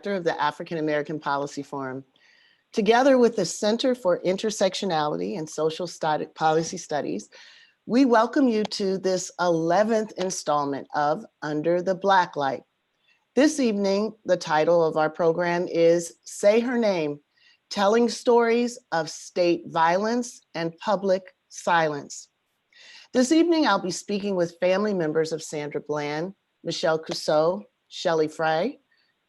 of the African American Policy Forum. Together with the Center for Intersectionality and Social Policy Studies, we welcome you to this 11th installment of Under the Blacklight. This evening, the title of our program is Say Her Name, Telling Stories of State Violence and Public Silence. This evening, I'll be speaking with family members of Sandra Bland, Cusseaux, Shelly Frey,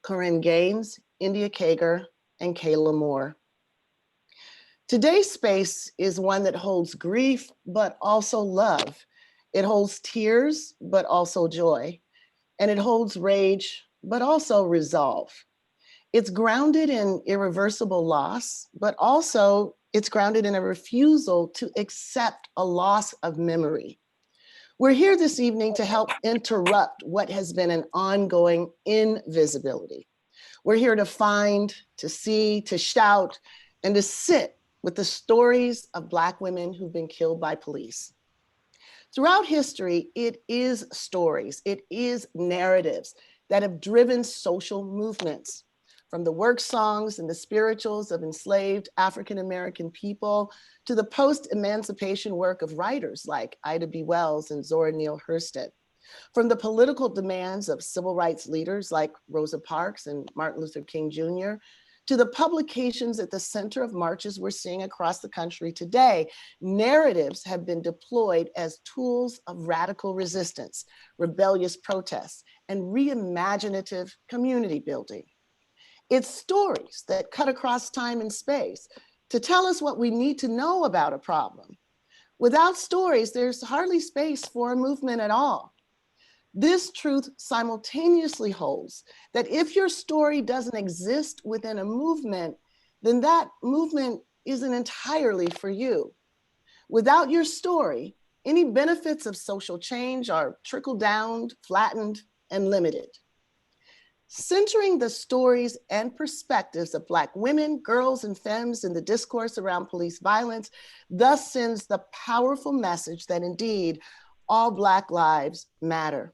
Korryn Gaines, Kager, and Kayla Moore. Today's space is one that holds grief, but also love. It holds tears, but also joy. And it holds rage, but also resolve. It's grounded in irreversible loss, but also it's grounded in a refusal to accept a loss of memory. We're here this evening to help interrupt what has been an ongoing invisibility. We're here to find, to see, to shout, and to sit with the stories of Black women who've been killed by police. Throughout history, it is stories, it is narratives that have driven social movements, from the work songs and the spirituals of enslaved African-American people to the post-emancipation work of writers like Ida B. Wells and Zora Neale Hurston, from the political demands of civil rights leaders like Rosa Parks and Martin Luther King Jr., to the publications at the center of marches we're seeing across the country today. Narratives have been deployed as tools of radical resistance, rebellious protests, and reimaginative community building. It's stories that cut across time and space to tell us what we need to know about a problem. Without stories, there's hardly space for a movement at all. This truth simultaneously holds that if your story doesn't exist within a movement, then that movement isn't entirely for you. Without your story, any benefits of social change are trickled down, flattened, and limited. Centering the stories and perspectives of Black women, girls, and femmes in the discourse around police violence thus sends the powerful message that indeed all Black lives matter.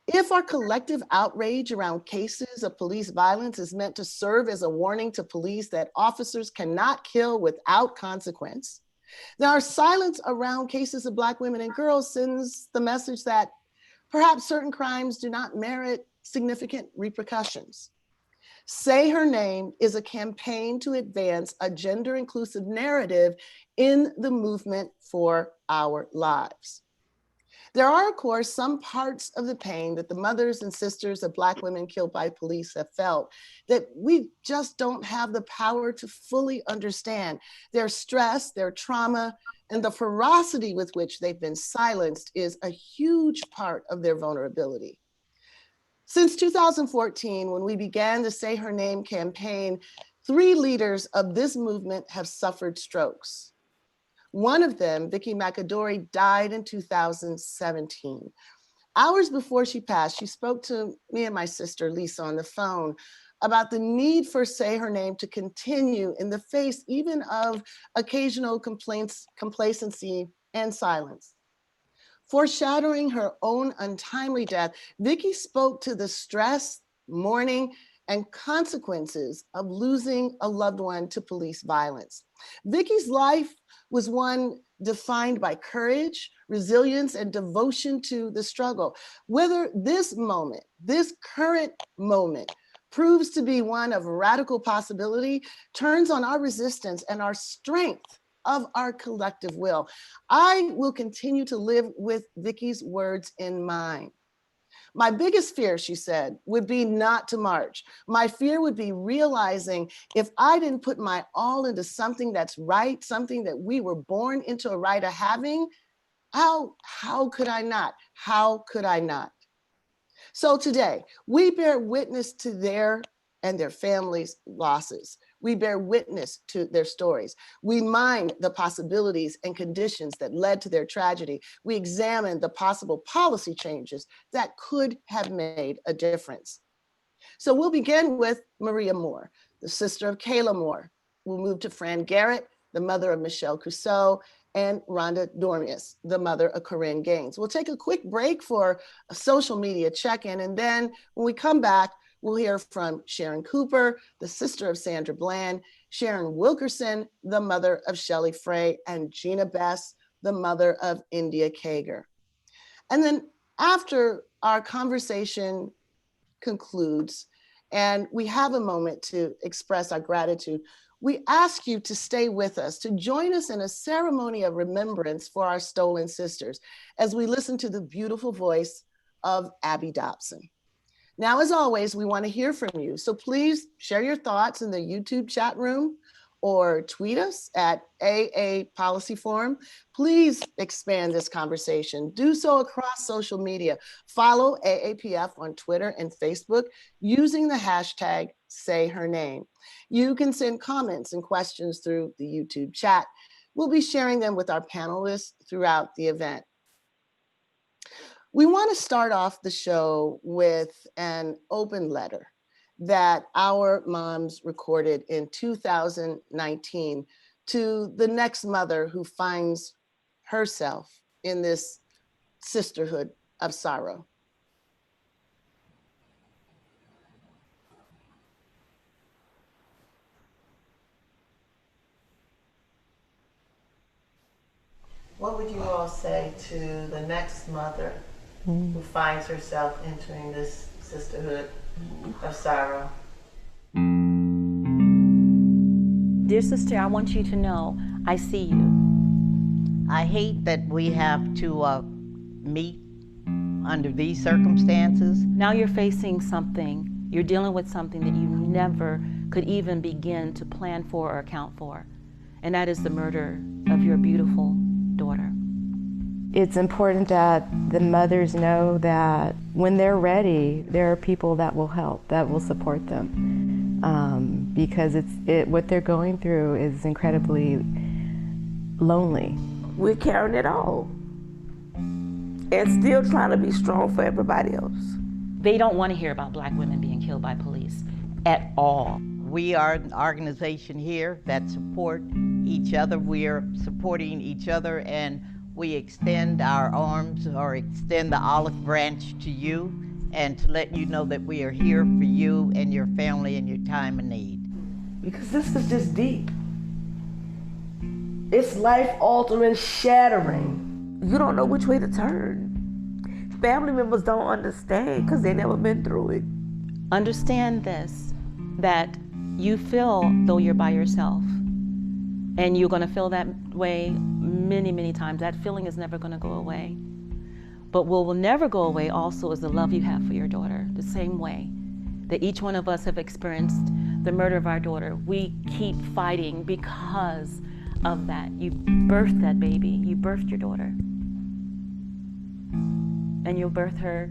If our collective outrage around cases of police violence is meant to serve as a warning to police that officers cannot kill without consequence, then our silence around cases of Black women and girls sends the message that perhaps certain crimes do not merit significant repercussions. Say Her Name is a campaign to advance a gender-inclusive narrative in the movement for our lives. There are, of course, some parts of the pain that the mothers and sisters of Black women killed by police have felt that we just don't have the power to fully understand. Their stress, their trauma, and the ferocity with which they've been silenced is a huge part of their vulnerability. Since 2014, when we began the Say Her Name campaign, 3 leaders of this movement have suffered strokes. One of them, Vicky Mcadory, died in 2017. Hours before she passed, she spoke to me and my sister, Lisa, on the phone about the need for Say Her Name to continue in the face even of occasional complacency and silence. Foreshadowing her own untimely death, Vicky spoke to the stress, mourning, and consequences of losing a loved one to police violence. Vicky's life was one defined by courage, resilience, and devotion to the struggle. Whether this moment, this current moment, proves to be one of radical possibility, turns on our resistance and our strength of our collective will. I will continue to live with Vicky's words in mind. My biggest fear, she said, would be not to march. My fear would be realizing if I didn't put my all into something that's right, something that we were born into a right of having, how could I not? How could I not? So today, we bear witness to their and their families' losses. We bear witness to their stories. We mine the possibilities and conditions that led to their tragedy. We examine the possible policy changes that could have made a difference. So we'll begin with Maria Moore, the sister of Kayla Moore. We'll move to Fran Garrett, the mother of Michelle Cusseaux, and Rhonda Dormius, the mother of Korryn Gaines. We'll take a quick break for a social media check-in, and then when we come back, We'll hear from Sharon Cooper, the sister of Sandra Bland, Sharon Wilkerson, the mother of Shelly Frey, and Gina Bess, the mother of India Kager. And then after our conversation concludes and we have a moment to express our gratitude, we ask you to stay with us, to join us in a ceremony of remembrance for our stolen sisters as we listen to the beautiful voice of Abby Dobson. Now, as always, we want to hear from you. So please share your thoughts in the YouTube chat room or tweet us at AA Policy Forum. Please expand this conversation. Do so across social media. Follow AAPF on Twitter and Facebook using the hashtag #SayHerName. You can send comments and questions through the YouTube chat. We'll be sharing them with our panelists throughout the event. We want to start off the show with an open letter that our moms recorded in 2019 to the next mother who finds herself in this sisterhood of sorrow. What would you all say to the next mother who finds herself entering this sisterhood of sorrow? Dear sister, I want you to know I see you. I hate that we have to meet under these circumstances. Now you're facing something, you're dealing with something that you never could even begin to plan for or account for, and that is the murder of your beautiful daughter. It's important that the mothers know that when they're ready, there are people that will help, that will support them, because what they're going through is incredibly lonely. We're carrying it all and still trying to be strong for everybody else. They don't want to hear about Black women being killed by police at all. We are an organization here that support each other. We are supporting each other, and we extend our arms or extend the olive branch to you and to let you know that we are here for you and your family in your time of need. Because this is just deep. It's life-altering, shattering. You don't know which way to turn. Family members don't understand because they've never been through it. Understand this, that you feel though you're by yourself, and you're gonna feel that way many, many times. That feeling is never gonna go away. But what will never go away also is the love you have for your daughter, the same way that each one of us have experienced the murder of our daughter. We keep fighting because of that. You birthed that baby, you birthed your daughter. And you'll birth her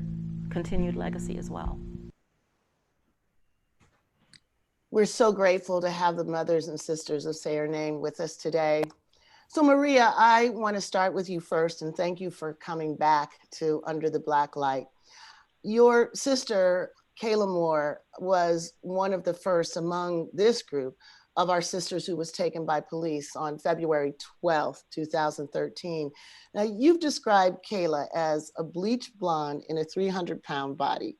continued legacy as well. We're so grateful to have the mothers and sisters of Say Her Name with us today. So Maria, I want to start with you first and thank you for coming back to Under the Blacklight. Your sister, Kayla Moore, was one of the first among this group of our sisters who was taken by police on February 12th, 2013. Now, you've described Kayla as a bleached blonde in a 300-pound body.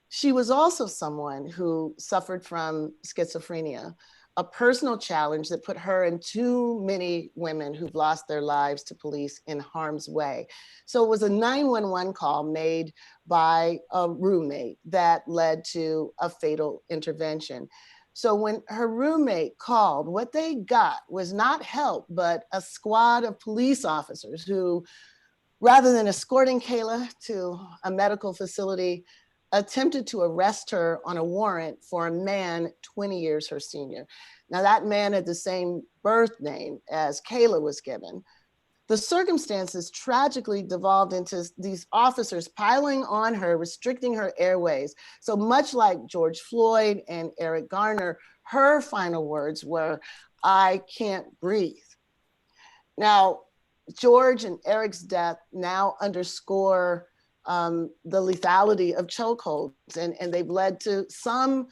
She was also someone who suffered from schizophrenia, a personal challenge that put her and too many women who've lost their lives to police in harm's way. So it was a 911 call made by a roommate that led to a fatal intervention. So when her roommate called, what they got was not help, but a squad of police officers who, rather than escorting Kayla to a medical facility, attempted to arrest her on a warrant for a man 20 years her senior. Now that man had the same birth name as Kayla was given. The circumstances tragically devolved into these officers piling on her, restricting her airways. So much like George Floyd and Eric Garner, her final words were, "I can't breathe." Now, George and Eric's death now underscore the lethality of chokeholds, and they've led to some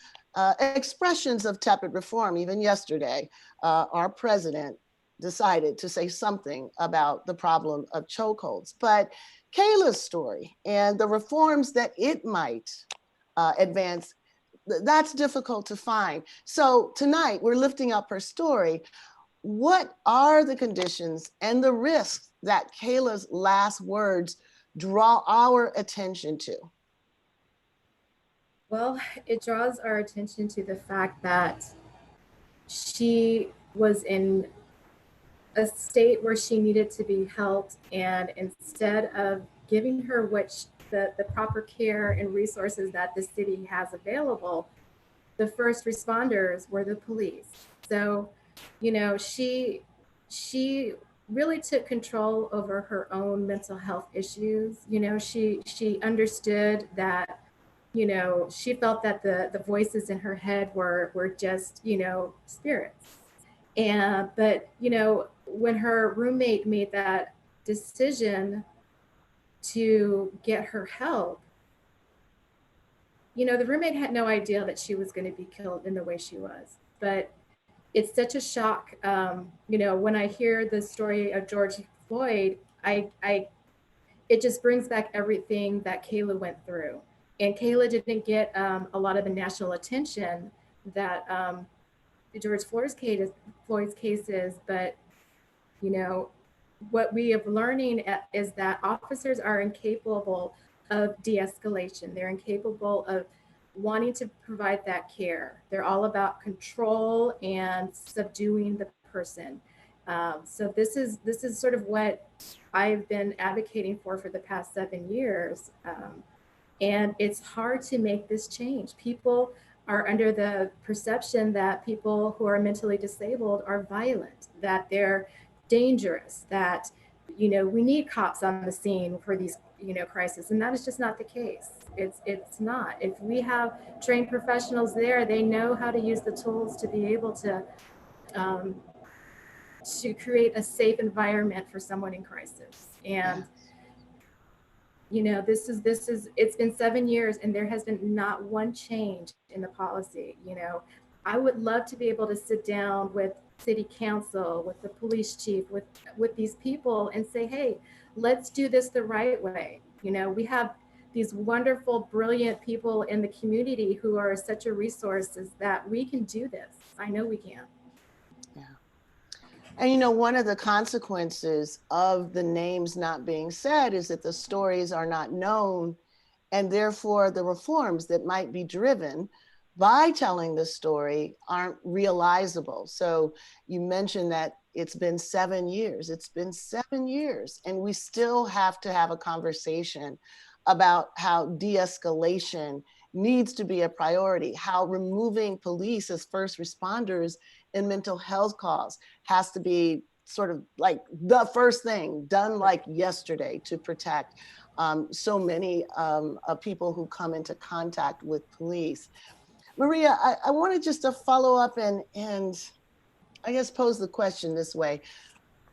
expressions of tepid reform. Even yesterday, our president decided to say something about the problem of chokeholds. But Kayla's story and the reforms that it might advance that's difficult to find. So tonight we're lifting up her story. What are the conditions and the risks that Kayla's last words draw our attention to? Well, it draws our attention to the fact that she was in a state where she needed to be helped, and instead of giving her the proper care and resources that the city has available, the first responders were the police. So, she really took control over her own mental health issues. She understood that, she felt that the voices in her head were just, spirits. But when her roommate made that decision to get her help, the roommate had no idea that she was going to be killed in the way she was. But it's such a shock. When I hear the story of George Floyd, it just brings back everything that Kayla went through. And Kayla didn't get a lot of the national attention that George Floyd's case is, but what we are learning is that officers are incapable of de-escalation. They're incapable of wanting to provide that care. They're all about control and subduing the person. So this is sort of what I've been advocating for the past 7 years. And it's hard to make this change. People are under the perception that people who are mentally disabled are violent, that they're dangerous, that, we need cops on the scene for these, crises. And that is just not the case. It's not. If we have trained professionals there, they know how to use the tools to be able to create a safe environment for someone in crisis. And it's been 7 years and there has been not one change in the policy. I would love to be able to sit down with city council, with the police chief, with these people and say, hey, let's do this the right way. We have these wonderful, brilliant people in the community who are such a resource that we can do this. I know we can. Yeah. And one of the consequences of the names not being said is that the stories are not known, and therefore the reforms that might be driven by telling the story aren't realizable. So you mentioned that it's been 7 years. It's been 7 years, and we still have to have a conversation about how de-escalation needs to be a priority, how removing police as first responders in mental health calls has to be sort of like the first thing done like yesterday to protect so many people who come into contact with police. Maria, I wanted just to follow up and I guess pose the question this way.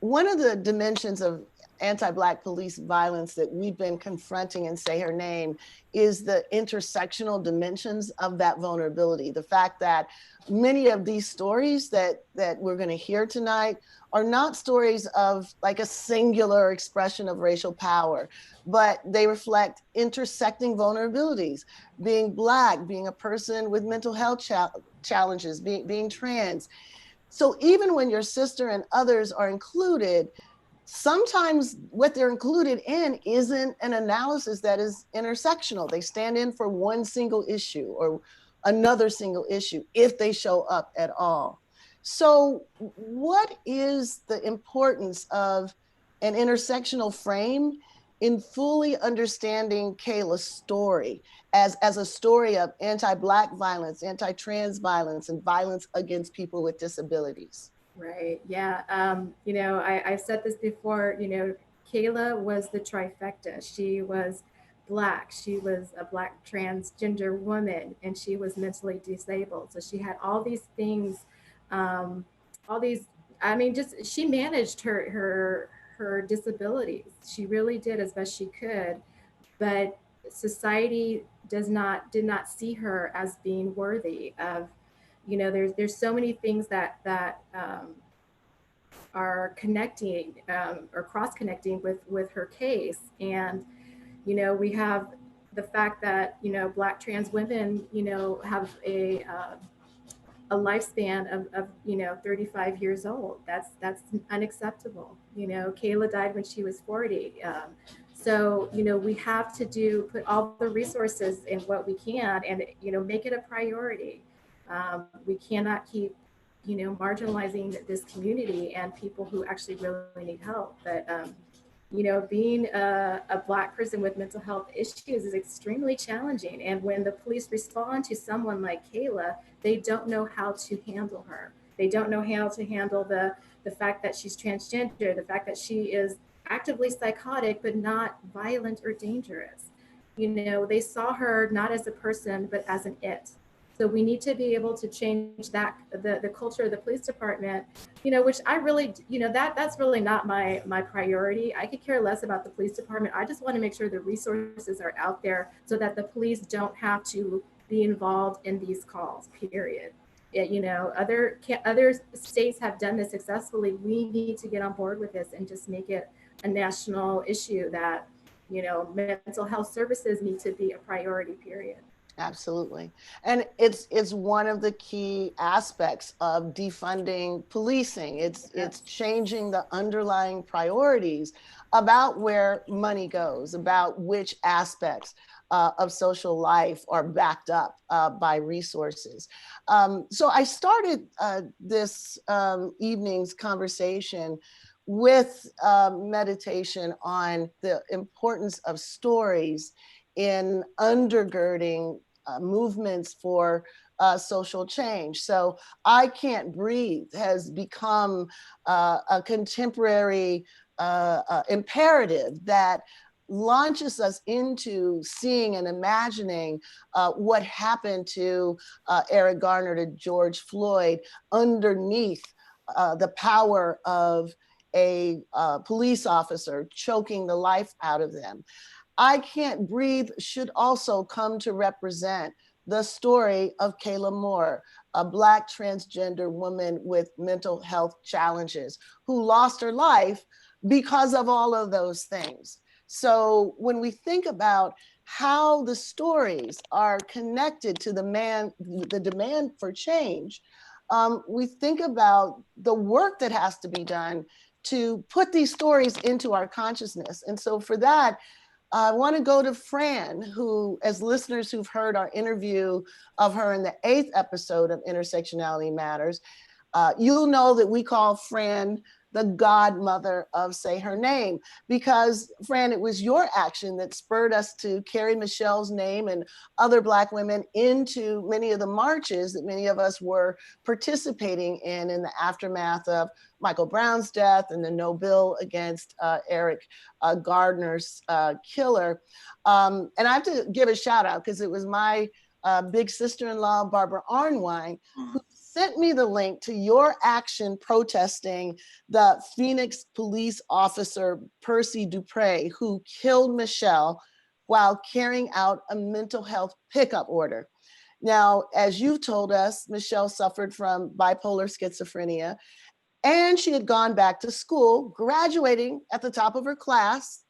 One of the dimensions of anti-Black police violence that we've been confronting in Say Her Name is the intersectional dimensions of that vulnerability. The fact that many of these stories that we're going to hear tonight are not stories of like a singular expression of racial power, but they reflect intersecting vulnerabilities, being Black, being a person with mental health challenges, being trans. So even when your sister and others are included, sometimes what they're included in isn't an analysis that is intersectional. They stand in for one single issue or another single issue if they show up at all. So what is the importance of an intersectional frame in fully understanding Kayla's story as a story of anti-Black violence, anti-trans violence, and violence against people with disabilities? Right. Yeah. I've said this before, Kayla was the trifecta. She was Black. She was a Black transgender woman, and she was mentally disabled. So she had all these things, she managed her disabilities. She really did as best she could, but society did not see her as being worthy of, there's so many things that are connecting or cross connecting with her case. And we have the fact that, Black trans women, have a lifespan of 35 years old. That's unacceptable. Kayla died when she was 40. So we have to put all the resources in what we can, and make it a priority. We cannot keep marginalizing this community and people who actually really need help. But being a Black person with mental health issues is extremely challenging. And when the police respond to someone like Kayla, they don't know how to handle her. They don't know how to handle the fact that she's transgender, the fact that she is actively psychotic, but not violent or dangerous. They saw her not as a person, but as an it. So we need to be able to change that, the culture of the police department, which I really, that's really not my priority. I could care less about the police department. I just want to make sure the resources are out there so that the police don't have to be involved in these calls, period. Other states have done this successfully. We need to get on board with this and just make it a national issue that, mental health services need to be a priority, period. Absolutely. And it's one of the key aspects of defunding policing. It's changing the underlying priorities about where money goes, about which aspects of social life are backed up by resources. So I started this evening's conversation with meditation on the importance of stories in undergirding movements for social change. So I Can't Breathe has become a contemporary imperative that launches us into seeing and imagining what happened to Eric Garner, to George Floyd, underneath the power of a police officer choking the life out of them. I Can't Breathe should also come to represent the story of Kayla Moore, a Black transgender woman with mental health challenges who lost her life because of all of those things. So when we think about how the stories are connected to the demand for change, we think about the work that has to be done to put these stories into our consciousness. And so for that, I want to go to Fran, who, as listeners who've heard our interview of her in the 8th episode of Intersectionality Matters, you'll know that we call Fran the godmother of Say Her Name, because Fran, it was your action that spurred us to carry Michelle's name and other Black women into many of the marches that many of us were participating in the aftermath of Michael Brown's death and the no bill against Eric Gardner's killer. And I have to give a shout out because it was my big sister-in-law, Barbara Arnwine, who sent me the link to your action protesting the Phoenix police officer, Percy Dupree, who killed Michelle while carrying out a mental health pickup order. Now, as you've told us, Michelle suffered from bipolar schizophrenia, and she had gone back to school, graduating at the top of her class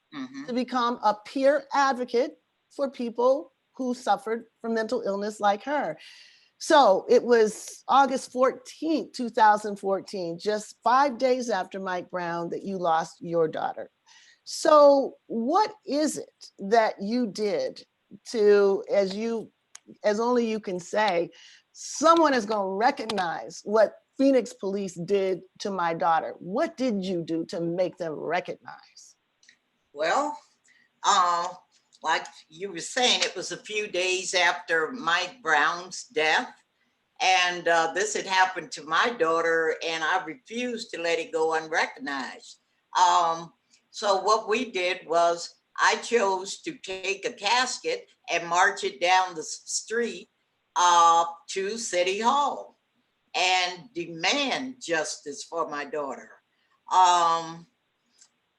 to become a peer advocate for people who suffered from mental illness like her. So it was August 14th, 2014, just 5 days after Mike Brown, that you lost your daughter. So what is it that you did to, as only you can say, someone is going to recognize what Phoenix police did to my daughter? What did you do to make them recognize? Well, like you were saying, it was a few days after Mike Brown's death. And this had happened to my daughter, and I refused to let it go unrecognized. So what we did was I chose to take a casket and march it down the street to City Hall and demand justice for my daughter.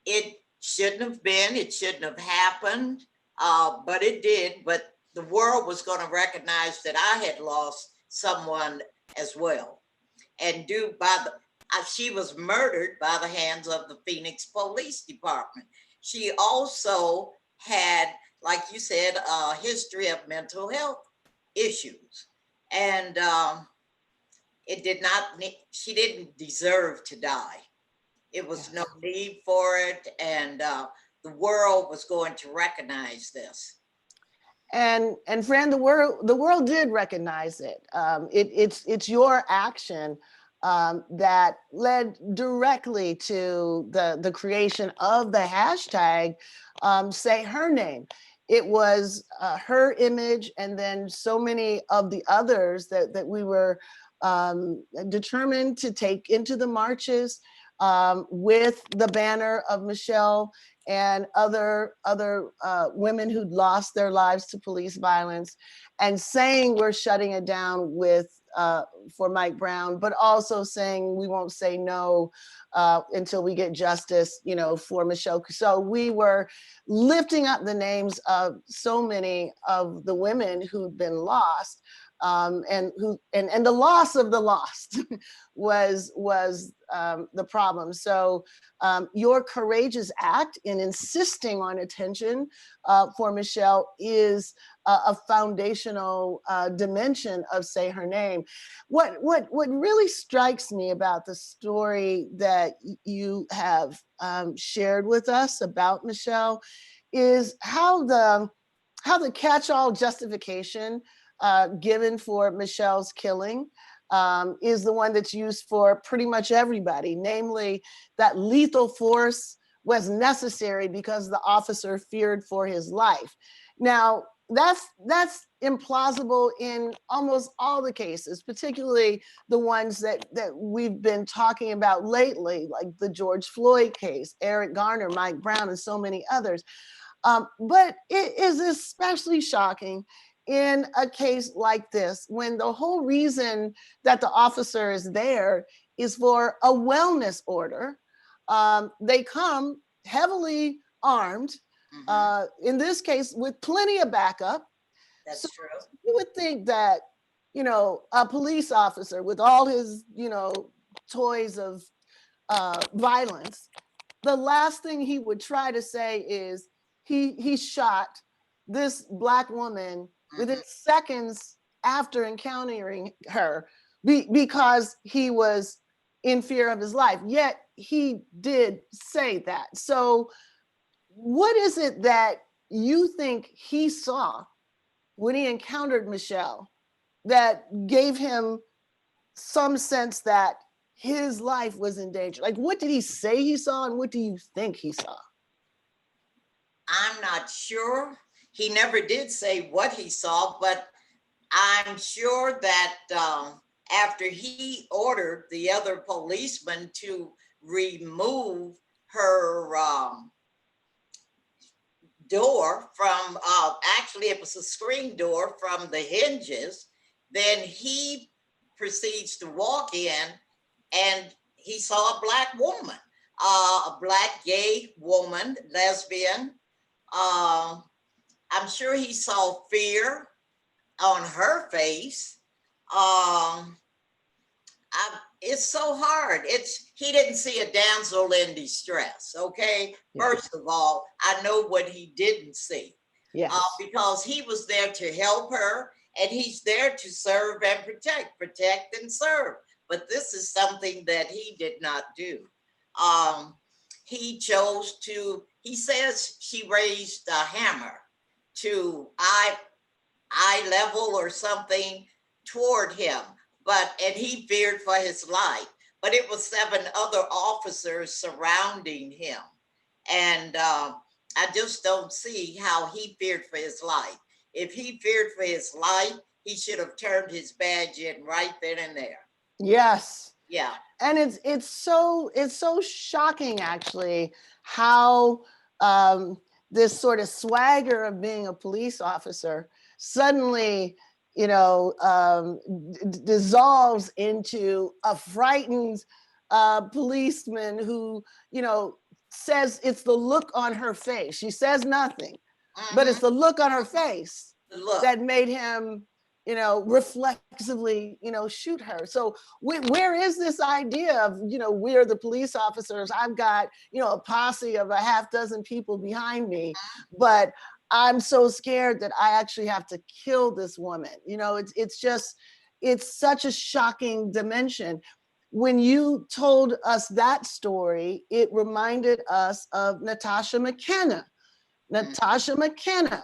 It shouldn't have happened. But it did, but the world was going to recognize that I had lost someone as well. And she was murdered by the hands of the Phoenix Police Department. She also had like you said, a history of mental health issues. And it did not, she didn't deserve to die. It was no need for it. And the world was going to recognize this. And Fran, the world did recognize it. It's your action that led directly to the creation of the hashtag Say Her Name. It was her image, and then so many of the others that we were determined to take into the marches with the banner of Michelle and other women who'd lost their lives to police violence, and saying we're shutting it down with for Mike Brown, but also saying we won't say no until we get justice, you know, for Michelle. So we were lifting up the names of so many of the women who'd been lost, and the loss of the lost was the problem. So your courageous act in insisting on attention for Michelle is a foundational dimension of Say Her Name. What really strikes me about the story that you have shared with us about Michelle is how the catch-all justification given for Michelle's killing is the one that's used for pretty much everybody, namely that lethal force was necessary because the officer feared for his life. Now, that's implausible in almost all the cases, particularly the ones that we've been talking about lately, like the George Floyd case, Eric Garner, Mike Brown, and so many others. But it is especially shocking in a case like this, when the whole reason that the officer is there is for a wellness order. They come heavily armed, in this case with plenty of backup. That's true. You would think that, you know, a police officer with all his, you know, toys of violence, the last thing he would try to say is he shot this Black woman within seconds after encountering her because he was in fear of his life. Yet he did say that. So what is it that you think he saw when he encountered Michelle that gave him some sense that his life was in danger? Like, what did he say he saw, and what do you think he saw? I'm not sure. He never did say what he saw, but I'm sure that after he ordered the other policeman to remove her door from, actually it was a screen door from the hinges, then he proceeds to walk in and he saw a Black woman, a Black gay woman, lesbian. I'm sure he saw fear on her face. It's so hard. He didn't see a damsel in distress, okay? Yeah. First of all, I know what he didn't see. Yes. Because he was there to help her, and he's there to serve and protect and serve. But this is something that he did not do. He chose to, he says she raised a hammer to eye level or something toward him, and he feared for his life. But it was 7 other officers surrounding him. And I just don't see how he feared for his life. If he feared for his life, he should have turned his badge in right then and there. Yes. Yeah. And it's so shocking, actually, how this sort of swagger of being a police officer suddenly, you know, dissolves into a frightened policeman who, you know, says it's the look on her face. She says nothing, but it's the look on her face that made him, you know, reflexively, you know, shoot her. So where is this idea of, you know, we're the police officers, I've got, you know, a posse of a half dozen people behind me, but I'm so scared that I actually have to kill this woman. You know, it's such a shocking dimension. When you told us that story, it reminded us of Natasha McKenna. Natasha McKenna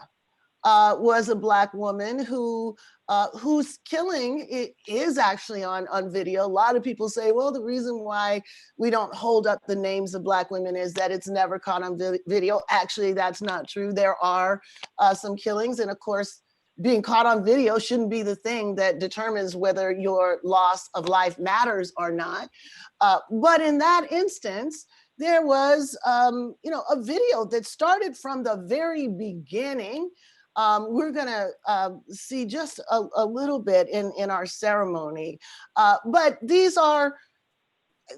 was a Black woman whose killing is actually on video. A lot of people say, well, the reason why we don't hold up the names of Black women is that it's never caught on video. Actually, that's not true. There are some killings, and of course, being caught on video shouldn't be the thing that determines whether your loss of life matters or not. But in that instance, there was, you know, a video that started from the very beginning. We're gonna see just a little bit in our ceremony. But these are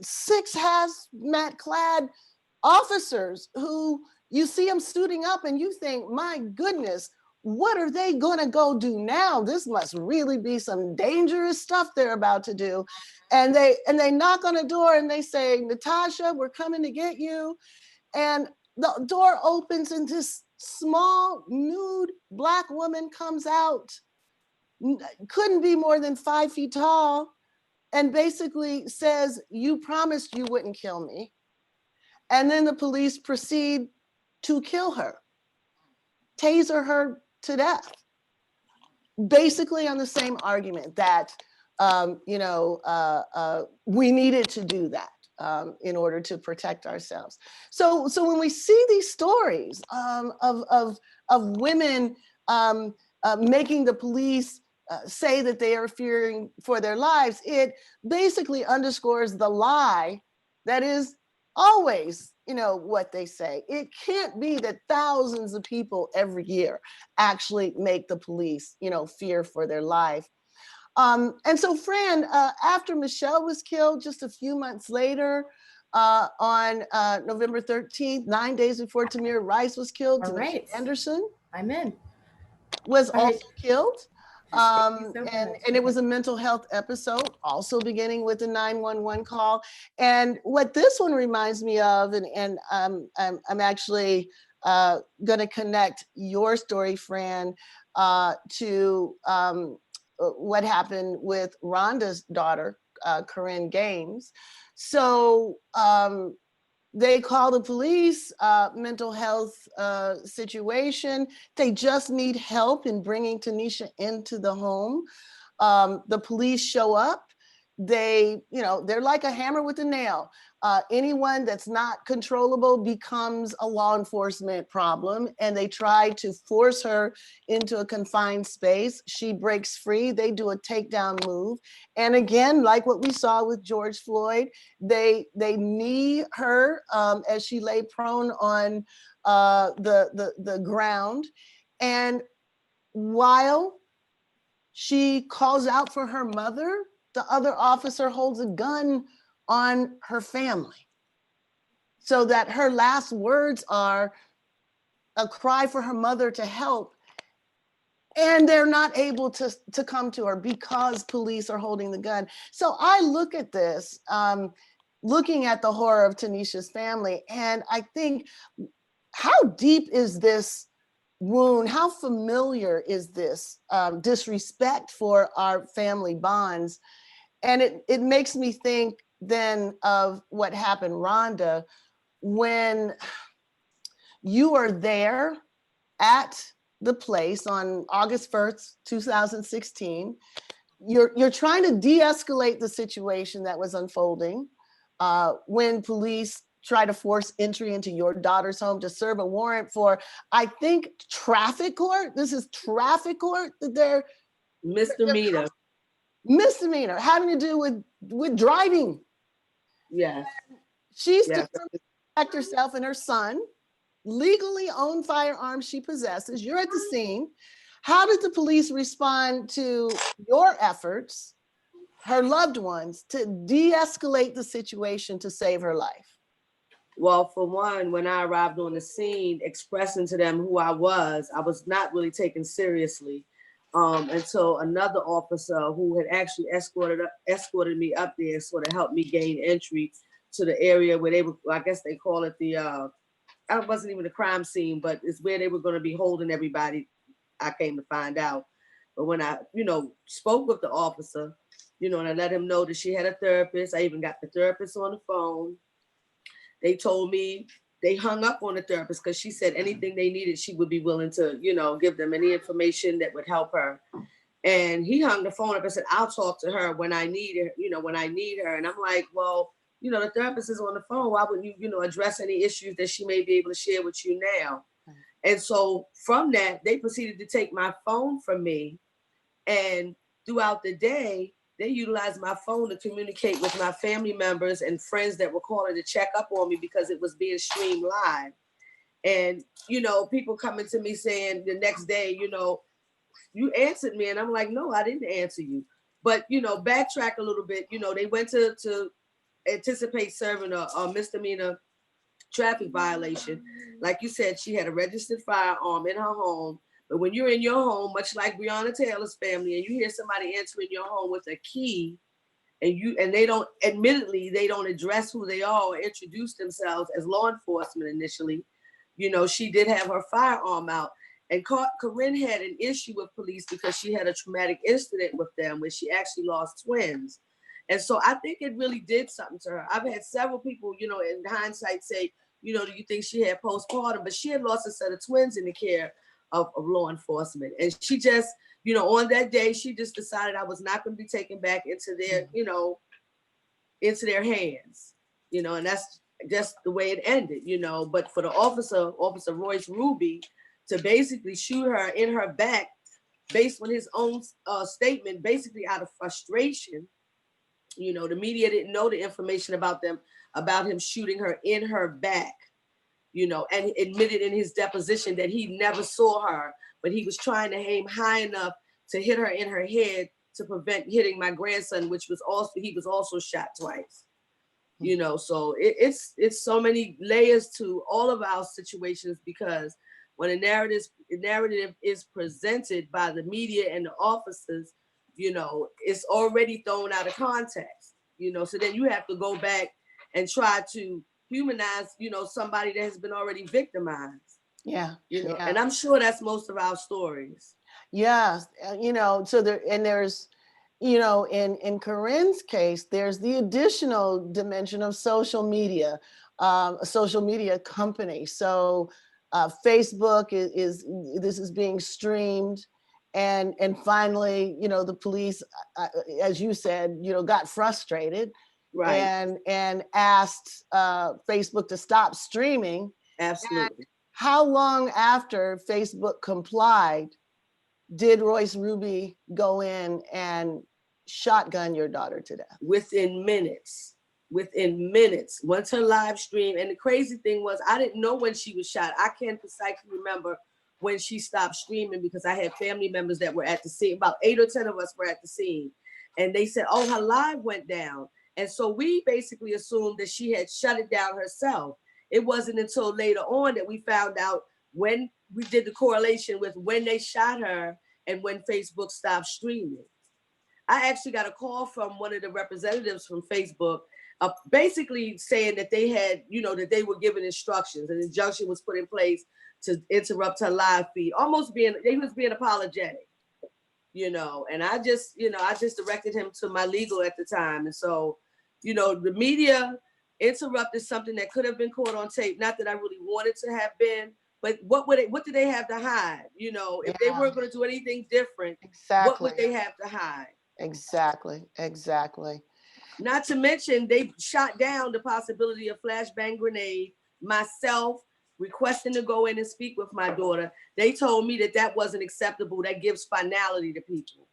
6 hazmat-clad officers who you see them suiting up and you think, my goodness, what are they gonna go do now? This must really be some dangerous stuff they're about to do. And they knock on the door and they say, Natasha, we're coming to get you. And the door opens and this small, nude Black woman comes out, couldn't be more than 5 feet tall, and basically says, you promised you wouldn't kill me. And then the police proceed to kill her, taser her to death, basically on the same argument that, you know, we needed to do that. In order to protect ourselves. So when we see these stories of women making the police say that they are fearing for their lives, it basically underscores the lie that is always, you know, what they say. It can't be that thousands of people every year actually make the police, you know, fear for their life. And so, Fran, after Michelle was killed just a few months later, on November 13th, 9 days before Tamir Rice was killed, Tanisha Anderson was also killed. And it was a mental health episode, also beginning with a 911 call. And what this one reminds me of, and I'm actually going to connect your story, Fran, to what happened with Rhonda's daughter, Korryn Gaines. So they call the police, mental health situation. They just need help in bringing Tanisha into the home. The police show up. They, you know, they're like a hammer with a nail. Anyone that's not controllable becomes a law enforcement problem, and they try to force her into a confined space. She breaks free. They do a takedown move. And again, like what we saw with George Floyd, they knee her as she lay prone on the ground. And while she calls out for her mother, the other officer holds a gun on her family, so that her last words are a cry for her mother to help. And they're not able to come to her because police are holding the gun. So I look at this, looking at the horror of Tanisha's family, and I think, how deep is this wound? How familiar is this disrespect for our family bonds? And it makes me think then of what happened, Rhonda, when you are there at the place on August 1st, 2016. You're trying to de-escalate the situation that was unfolding when police try to force entry into your daughter's home to serve a warrant for, I think, traffic court. This is traffic court that they're misdemeanor. Misdemeanor having to do with driving. Yes. She's determined to protect herself and her son, legally owned firearms she possesses. You're at the scene. How did the police respond to your efforts, her loved ones, to de-escalate the situation to save her life? Well, for one, when I arrived on the scene, expressing to them who I was not really taken seriously. Until another officer who had actually escorted me up there sort of helped me gain entry to the area where they were, I guess they call it the wasn't even a crime scene, but it's where they were going to be holding everybody. I came to find out. But when I, spoke with the officer, and I let him know that she had a therapist, I even got the therapist on the phone. They told me they hung up on the therapist because she said anything they needed, she would be willing to, give them any information that would help her. And he hung the phone up and said, I'll talk to her when I need her, when I need her. And I'm like, well, the therapist is on the phone. Why wouldn't you, address any issues that she may be able to share with you now? And so from that, they proceeded to take my phone from me. And throughout the day, they utilized my phone to communicate with my family members and friends that were calling to check up on me because it was being streamed live. And, people coming to me saying the next day, you answered me. And I'm like, no, I didn't answer you. But, backtrack a little bit, they went to anticipate serving a misdemeanor traffic violation. Like you said, she had a registered firearm in her home. But when you're in your home, much like Breonna Taylor's family, and you hear somebody entering your home with a key, and they don't, admittedly, they don't address who they are or introduce themselves as law enforcement initially, she did have her firearm out. And Korryn had an issue with police because she had a traumatic incident with them where she actually lost twins. And so I think it really did something to her. I've had several people, in hindsight say, do you think she had postpartum? But she had lost a set of twins in the care of law enforcement. And she just, on that day, she just decided I was not going to be taken back into their, into their hands, and that's just the way it ended, But for the Officer Royce Ruby, to basically shoot her in her back based on his own statement, basically out of frustration, the media didn't know the information about him shooting her in her back, and admitted in his deposition that he never saw her, but he was trying to aim high enough to hit her in her head to prevent hitting my grandson, he was also shot twice. So it's so many layers to all of our situations, because when a narrative is presented by the media and the officers, it's already thrown out of context, so then you have to go back and try to humanize, somebody that has been already victimized. Yeah. And I'm sure that's most of our stories. Yeah. So there's, in Korryn's case, there's the additional dimension of social media, a social media company. So Facebook this is being streamed. And finally, the police, as you said, got frustrated, right, and asked Facebook to stop streaming. Absolutely. And how long after Facebook complied did Royce Ruby go in and shotgun your daughter to death? Within minutes. Once her live stream, and the crazy thing was, I didn't know when she was shot. I can't precisely remember when she stopped streaming because I had family members that were at the scene. About 8 or 10 of us were at the scene. And they said, oh, her live went down. And so we basically assumed that she had shut it down herself. It wasn't until later on that we found out, when we did the correlation with when they shot her and when Facebook stopped streaming. I actually got a call from one of the representatives from Facebook, basically saying that they had, that they were given instructions. An injunction was put in place to interrupt her live feed, they was being apologetic, and I just directed him to my legal at the time. And so, the media interrupted something that could have been caught on tape. Not that I really wanted to have been, but what did they have to hide? If they weren't going to do anything different, exactly. What would they have to hide? Exactly. Not to mention, they shot down the possibility of flashbang grenade, myself requesting to go in and speak with my daughter. They told me that wasn't acceptable. That gives finality to people,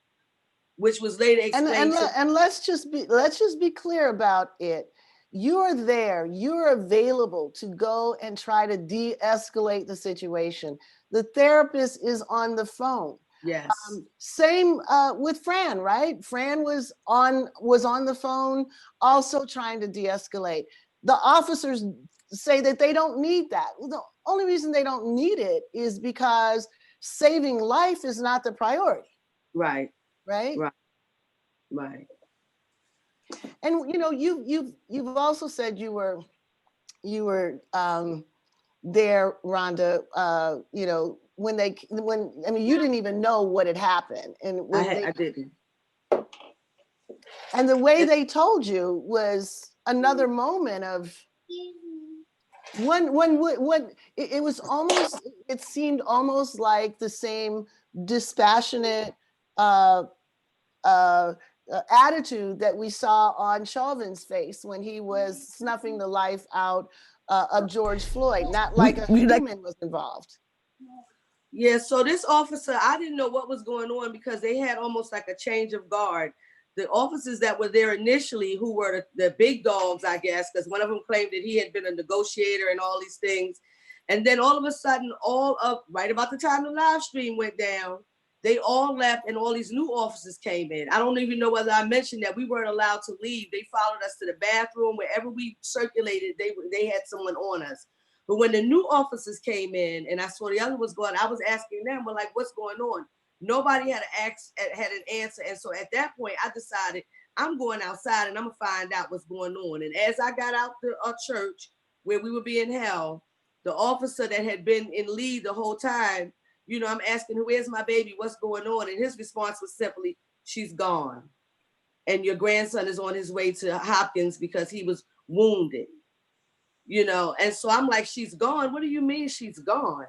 which was later explained. And let's just be clear about it. You are there, you're available to go and try to de-escalate the situation. The therapist is on the phone. Yes. Same with Fran, right? Fran was on the phone, also trying to de-escalate. The officers say that they don't need that. The only reason they don't need it is because saving life is not the priority. Right. Right. Right. Right. And you've also said you were there, Rhonda, you know, when I mean, you didn't even know what had happened. And I didn't. And the way they told you was another moment of it was almost, it seemed almost like the same dispassionate attitude that we saw on Chauvin's face when he was snuffing the life out of George Floyd, not like a human was involved. Yeah, so this officer, I didn't know what was going on because they had almost like a change of guard. The officers that were there initially, who were the big dogs, I guess, because one of them claimed that he had been a negotiator and all these things. And then all of a sudden, right about the time the live stream went down, they all left and all these new officers came in. I don't even know whether I mentioned that we weren't allowed to leave. They followed us to the bathroom. Wherever we circulated, they had someone on us. But when the new officers came in and I saw the other was going, I was asking them, well, like, what's going on? Nobody had an answer. And so at that point, I decided I'm going outside and I'm gonna find out what's going on. And as I got out to our church where we were being held, the officer that had been in lead the whole time, you know, I'm asking, where's my baby? What's going on? And his response was simply, she's gone. And your grandson is on his way to Hopkins because he was wounded. You know, and so I'm like, she's gone. What do you mean she's gone?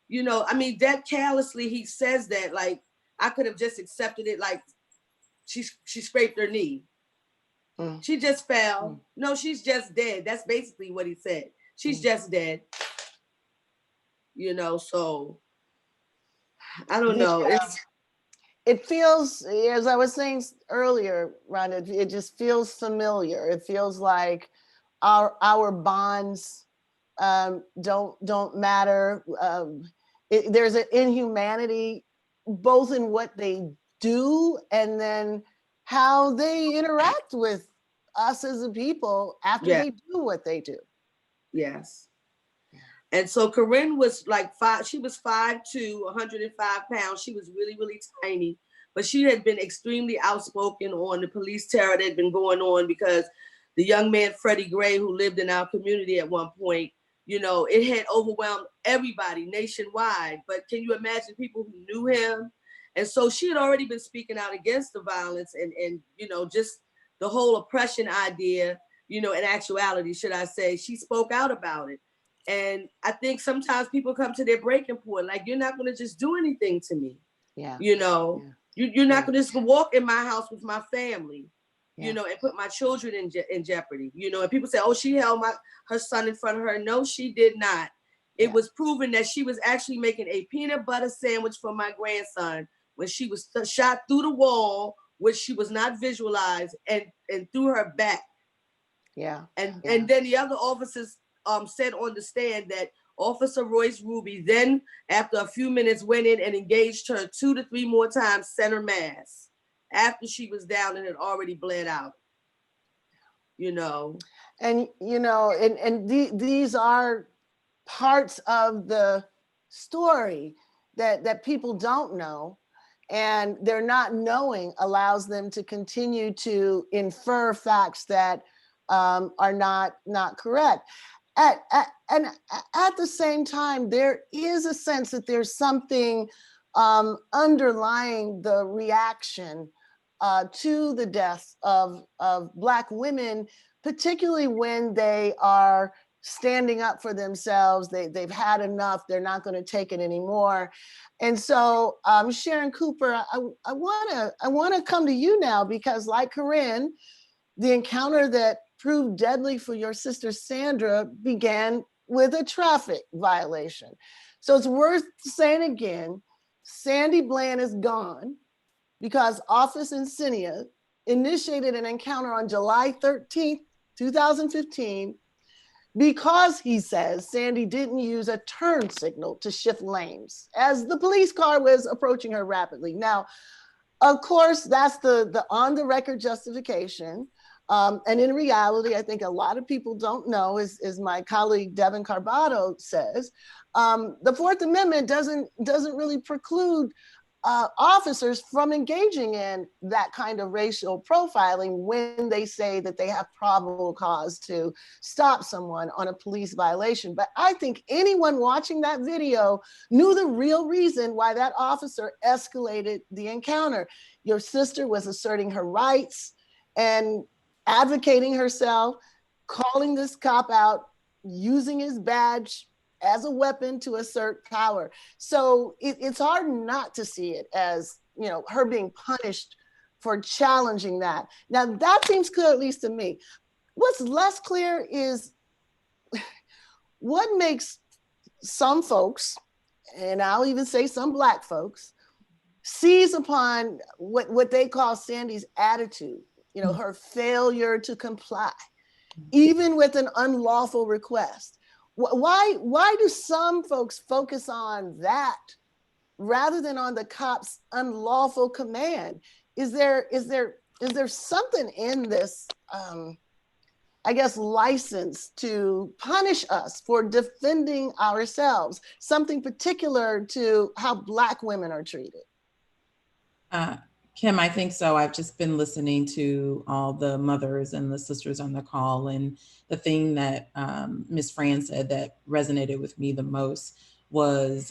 You know, I mean, that callously he says that, like, I could have just accepted it, like she scraped her knee. She just fell. No, she's just dead. That's basically what he said. She's just dead. You know, so I don't know. It feels, as I was saying earlier, Rhonda, it just feels familiar. It feels like our bonds don't matter. There's an inhumanity both in what they do and then how they interact with us as a people after they do what they do. Yes. And so Korryn was like she was 5'2", 105 pounds. She was really, really tiny, but she had been extremely outspoken on the police terror that had been going on because the young man, Freddie Gray, who lived in our community at one point, you know, it had overwhelmed everybody nationwide. But can you imagine people who knew him? And so she had already been speaking out against the violence and you know, just the whole oppression idea, you know, in actuality, should I say, she spoke out about it. And I think sometimes people come to their breaking point, like, you're not going to just do anything to me. Yeah. You know, you're not going to just walk in my house with my family. You know, and put my children in jeopardy, you know, and people say, oh, she held her son in front of her. No, she did not. It was proven that she was actually making a peanut butter sandwich for my grandson when she was shot through the wall, which she was not visualized, and through her back. Yeah. And then the other officers said on the stand that Officer Royce Ruby then, after a few minutes, went in and engaged her 2 to 3 more times, center mass, after she was down and had already bled out, you know. And, you know, and these are parts of the story that people don't know, and they're not knowing allows them to continue to infer facts that are not correct. And at the same time, there is a sense that there's something underlying the reaction to the deaths of Black women, particularly when they are standing up for themselves. They've had enough. They're not going to take it anymore. And so, Sharon Cooper, I want to come to you now, because like Korryn, the encounter that proved deadly for your sister Sandra began with a traffic violation. So it's worth saying again, Sandy Bland is gone because Officer Insignia initiated an encounter on July 13th, 2015, because he says Sandy didn't use a turn signal to shift lanes as the police car was approaching her rapidly. Now, of course, that's the on the record justification. And in reality, I think a lot of people don't know, as my colleague Devin Carbado says, the Fourth Amendment doesn't really preclude officers from engaging in that kind of racial profiling when they say that they have probable cause to stop someone on a police violation. But I think anyone watching that video knew the real reason why that officer escalated the encounter. Your sister was asserting her rights and advocating herself, calling this cop out, using his badge as a weapon to assert power. So it's hard not to see it as, you know, her being punished for challenging that. Now that seems clear, at least to me. What's less clear is what makes some folks, and I'll even say some Black folks, seize upon what they call Sandy's attitude, you know, her failure to comply, even with an unlawful request. Why do some folks focus on that rather than on the cop's unlawful command? Is there something in this, I guess, license to punish us for defending ourselves, something particular to how Black women are treated? Kim, I think so. I've just been listening to all the mothers and the sisters on the call, and the thing that Ms. Fran said that resonated with me the most was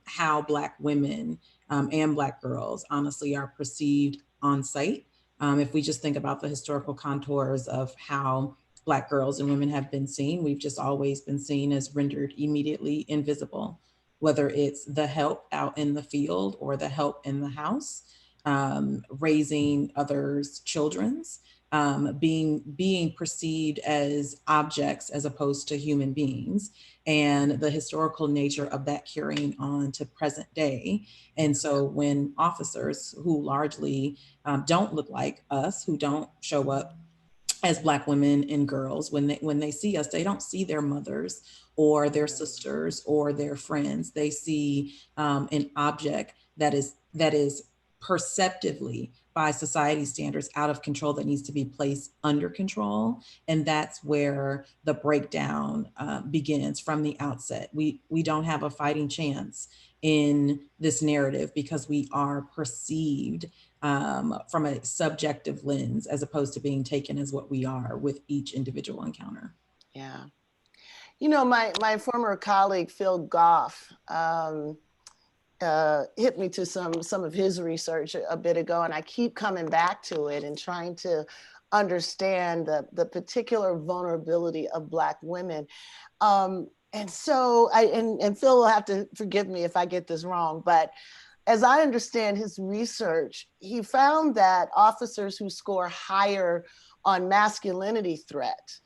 how Black women and Black girls honestly are perceived on site. If we just think about the historical contours of how Black girls and women have been seen, we've just always been seen as rendered immediately invisible, whether it's the help out in the field or the help in the house. Raising others' children's, being perceived as objects as opposed to human beings, and the historical nature of that carrying on to present day. And so when officers who largely don't look like us, who don't show up as Black women and girls, when they see us, they don't see their mothers or their sisters or their friends. They see an object that is perceptively by society standards out of control, that needs to be placed under control. And that's where the breakdown begins from the outset. We don't have a fighting chance in this narrative because we are perceived from a subjective lens as opposed to being taken as what we are with each individual encounter. Yeah. You know, my former colleague, Phil Goff, hit me to some of his research a bit ago, and I keep coming back to it and trying to understand the particular vulnerability of Black women. And so and Phil will have to forgive me if I get this wrong, but as I understand his research, he found that officers who score higher on masculinity threat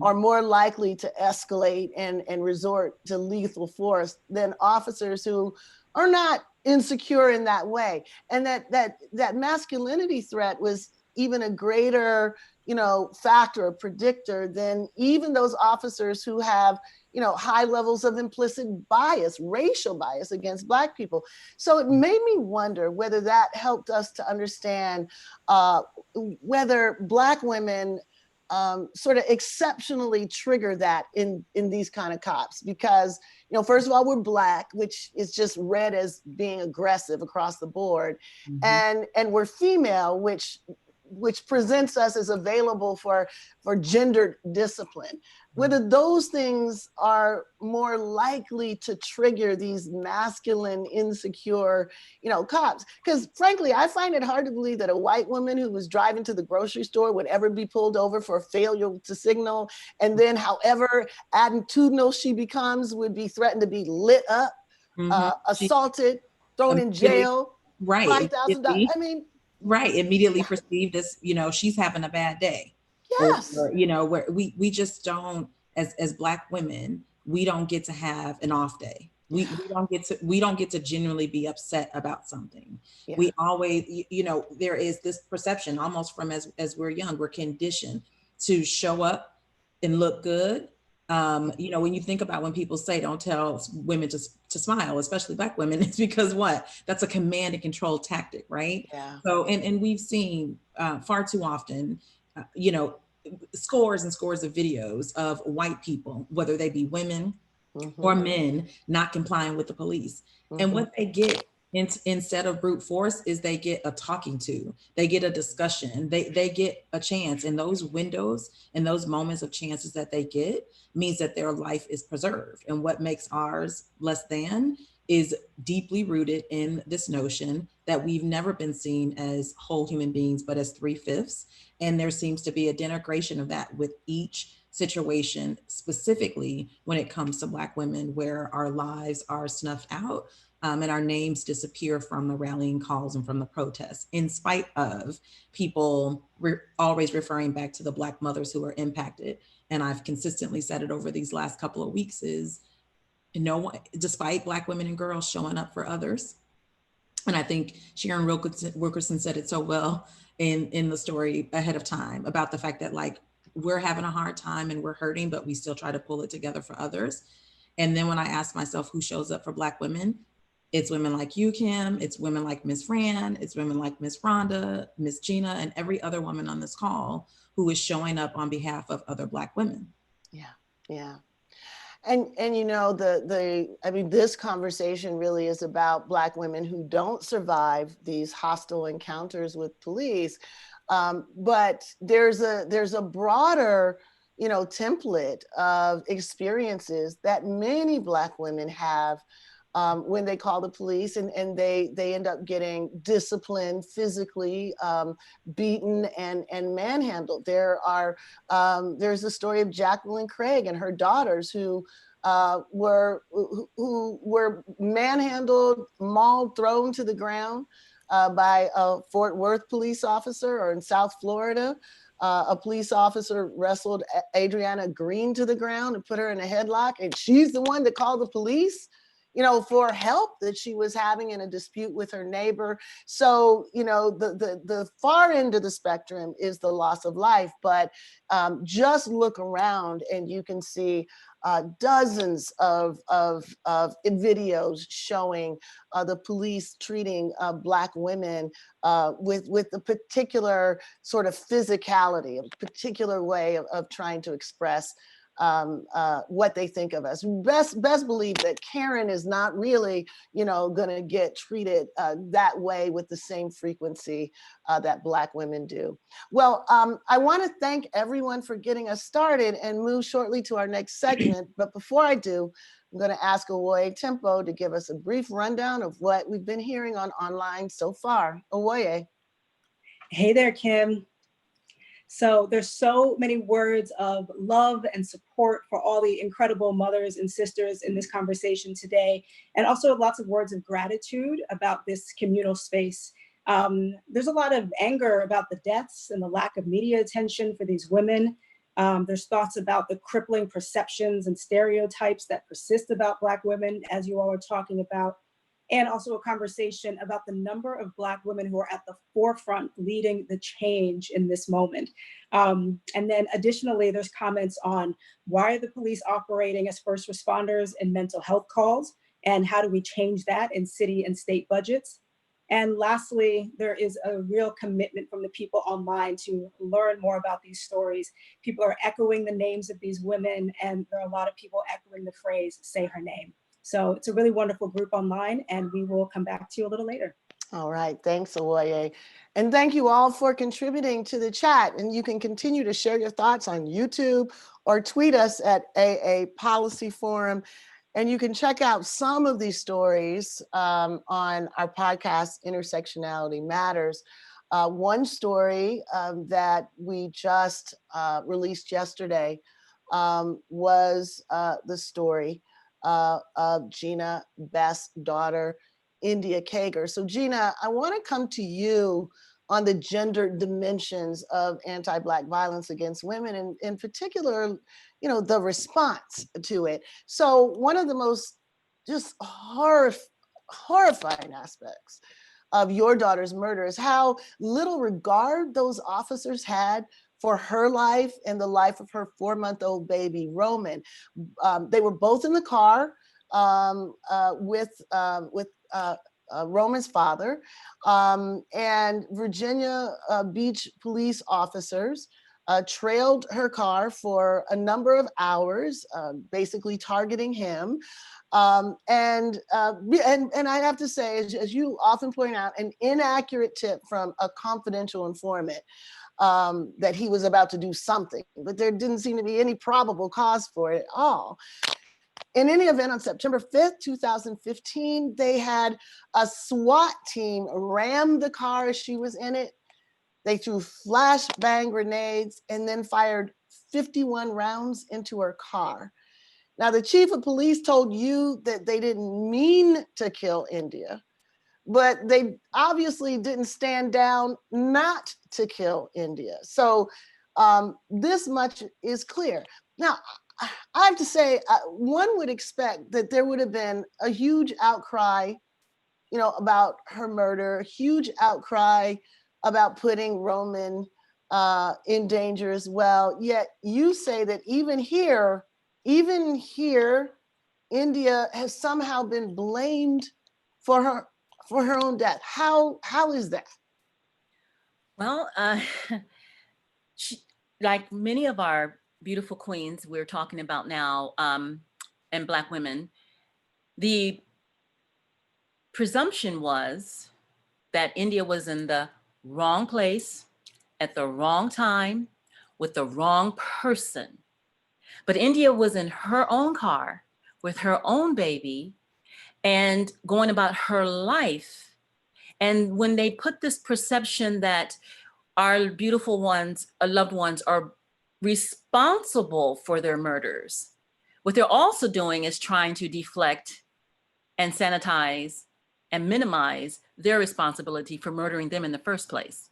are more likely to escalate and resort to lethal force than officers who are not insecure in that way. And that masculinity threat was even a greater, you know, factor or predictor than even those officers who have, you know, high levels of implicit bias, racial bias against Black people. So it made me wonder whether that helped us to understand whether Black women sort of exceptionally trigger that in these kind of cops, because, you know, first of all, we're Black, which is just read as being aggressive across the board, and we're female, which presents us as available for gendered discipline. Whether those things are more likely to trigger these masculine, insecure, you know, cops. Because frankly, I find it hard to believe that a white woman who was driving to the grocery store would ever be pulled over for failure to signal. And then however attitudinal she becomes would be threatened to be lit up, assaulted, thrown in jail, right? $5,000. I mean, right, immediately perceived as, you know, she's having a bad day. Yes. Or, you know, where we just don't, as Black women, we don't get to have an off day. We don't get to genuinely be upset about something. Yeah. We always, you know, there is this perception almost from as we're young, we're conditioned to show up and look good. You know, when you think about when people say don't tell women to smile, especially Black women, it's because what? That's a command and control tactic, right? Yeah. So, and we've seen far too often, you know, scores and scores of videos of white people, whether they be women or men, not complying with the police. And what they get instead of brute force is they get a talking to, they get a discussion, they get a chance. And those windows and those moments of chances that they get means that their life is preserved. And what makes ours less than is deeply rooted in this notion that we've never been seen as whole human beings, but as 3/5. And there seems to be a denigration of that with each situation, specifically when it comes to Black women, where our lives are snuffed out, and our names disappear from the rallying calls and from the protests, in spite of people always referring back to the Black mothers who were impacted. And I've consistently said it over these last couple of weeks is, no one, despite Black women and girls showing up for others. And I think Sharon Wilkerson said it so well in the story ahead of time about the fact that, like, we're having a hard time and we're hurting, but we still try to pull it together for others. And then when I ask myself who shows up for Black women, it's women like you, Kim, it's women like Miss Fran, it's women like Miss Rhonda, Miss Gina, and every other woman on this call who is showing up on behalf of other Black women. Yeah, yeah. And you know, I mean, this conversation really is about Black women who don't survive these hostile encounters with police. But there's a broader, you know, template of experiences that many Black women have when they call the police, and they end up getting disciplined, physically beaten and manhandled. There's the story of Jacqueline Craig and her daughters who were manhandled, mauled, thrown to the ground by a Fort Worth police officer, or in South Florida. A police officer wrestled Adriana Green to the ground and put her in a headlock, and she's the one that called the police, you know, for help that she was having in a dispute with her neighbor. So, you know, the far end of the spectrum is the loss of life, but just look around and you can see dozens of videos showing the police treating Black women with a particular sort of physicality, a particular way of trying to express what they think of us. Best believe that Karen is not really, you know, gonna get treated that way with the same frequency that Black women do. Well, I wanna thank everyone for getting us started and move shortly to our next segment. But before I do, I'm gonna ask Owoye Tempo to give us a brief rundown of what we've been hearing online so far. Owoye. Hey there, Kim. So there's so many words of love and support for all the incredible mothers and sisters in this conversation today, and also lots of words of gratitude about this communal space. There's a lot of anger about the deaths and the lack of media attention for these women. There's thoughts about the crippling perceptions and stereotypes that persist about Black women, as you all are talking about. And also a conversation about the number of Black women who are at the forefront leading the change in this moment. And then additionally, there's comments on why are the police operating as first responders in mental health calls, and how do we change that in city and state budgets? And lastly, there is a real commitment from the people online to learn more about these stories. People are echoing the names of these women, and there are a lot of people echoing the phrase, say her name. So it's a really wonderful group online, and we will come back to you a little later. All right, thanks, Owoye. And thank you all for contributing to the chat. And you can continue to share your thoughts on YouTube or tweet us at AA Policy Forum. And you can check out some of these stories on our podcast, Intersectionality Matters. One story that we just released yesterday was the story of Gina Best's daughter, India Kager. So Gina, I want to come to you on the gender dimensions of anti-Black violence against women, and in particular, you know, the response to it. So one of the most just horrifying aspects of your daughter's murder is how little regard those officers had for her life and the life of her 4-month-old baby, Roman. They were both in the car with Roman's father, and Virginia Beach police officers trailed her car for a number of hours, basically targeting him. And I have to say, as you often point out, an inaccurate tip from a confidential informant that he was about to do something, but there didn't seem to be any probable cause for it at all. In any event, on September 5th, 2015, they had a SWAT team ram the car as she was in it. They threw flashbang grenades and then fired 51 rounds into her car. Now, the chief of police told you that they didn't mean to kill India, but they obviously didn't stand down not to kill India. So this much is clear. Now, I have to say, one would expect that there would have been a huge outcry, about her murder, a huge outcry about putting Roman in danger as well. Yet you say that even here, India has somehow been blamed for her own death. How is that? Well, like many of our beautiful queens we're talking about now, and Black women, the presumption was that India was in the wrong place at the wrong time with the wrong person. But India was in her own car with her own baby and going about her life. And when they put this perception that our beautiful ones, our loved ones, are responsible for their murders, what they're also doing is trying to deflect and sanitize and minimize their responsibility for murdering them in the first place.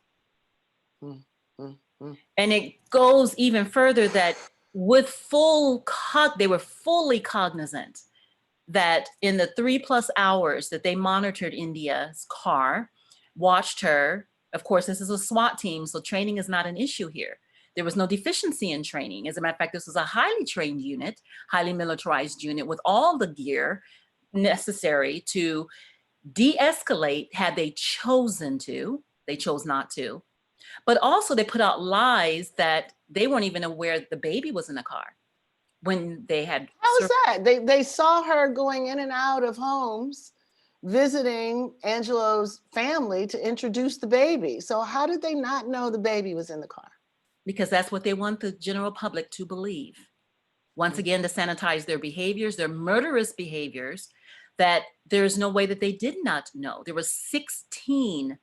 And it goes even further that with they were fully cognizant that in the 3+ hours that they monitored India's car, watched her. Of course, this is a SWAT team, so training is not an issue here. There was no deficiency in training. As a matter of fact, this was a highly trained unit, highly militarized unit with all the gear necessary to de-escalate had they chosen to. They chose not to. But also they put out lies that they weren't even aware that the baby was in the car when they had. How is that? They saw her going in and out of homes, visiting Angelo's family to introduce the baby. So how did they not know the baby was in the car? Because that's what they want the general public to believe. Once again, to sanitize their behaviors, their murderous behaviors, that there's no way that they did not know. There were 16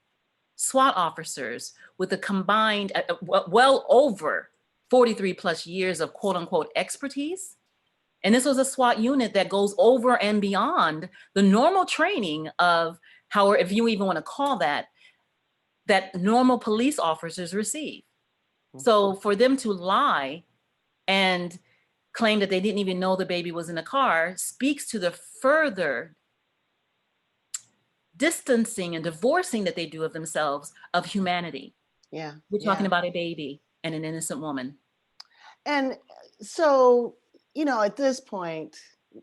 SWAT officers with a combined, well over 43+ years of quote unquote expertise. And this was a SWAT unit that goes over and beyond the normal training of how, if you even want to call that normal police officers receive. So for them to lie and claim that they didn't even know the baby was in the car speaks to the further distancing and divorcing that they do of themselves of humanity. Yeah. We're talking about a baby and an innocent woman. And so, at this point,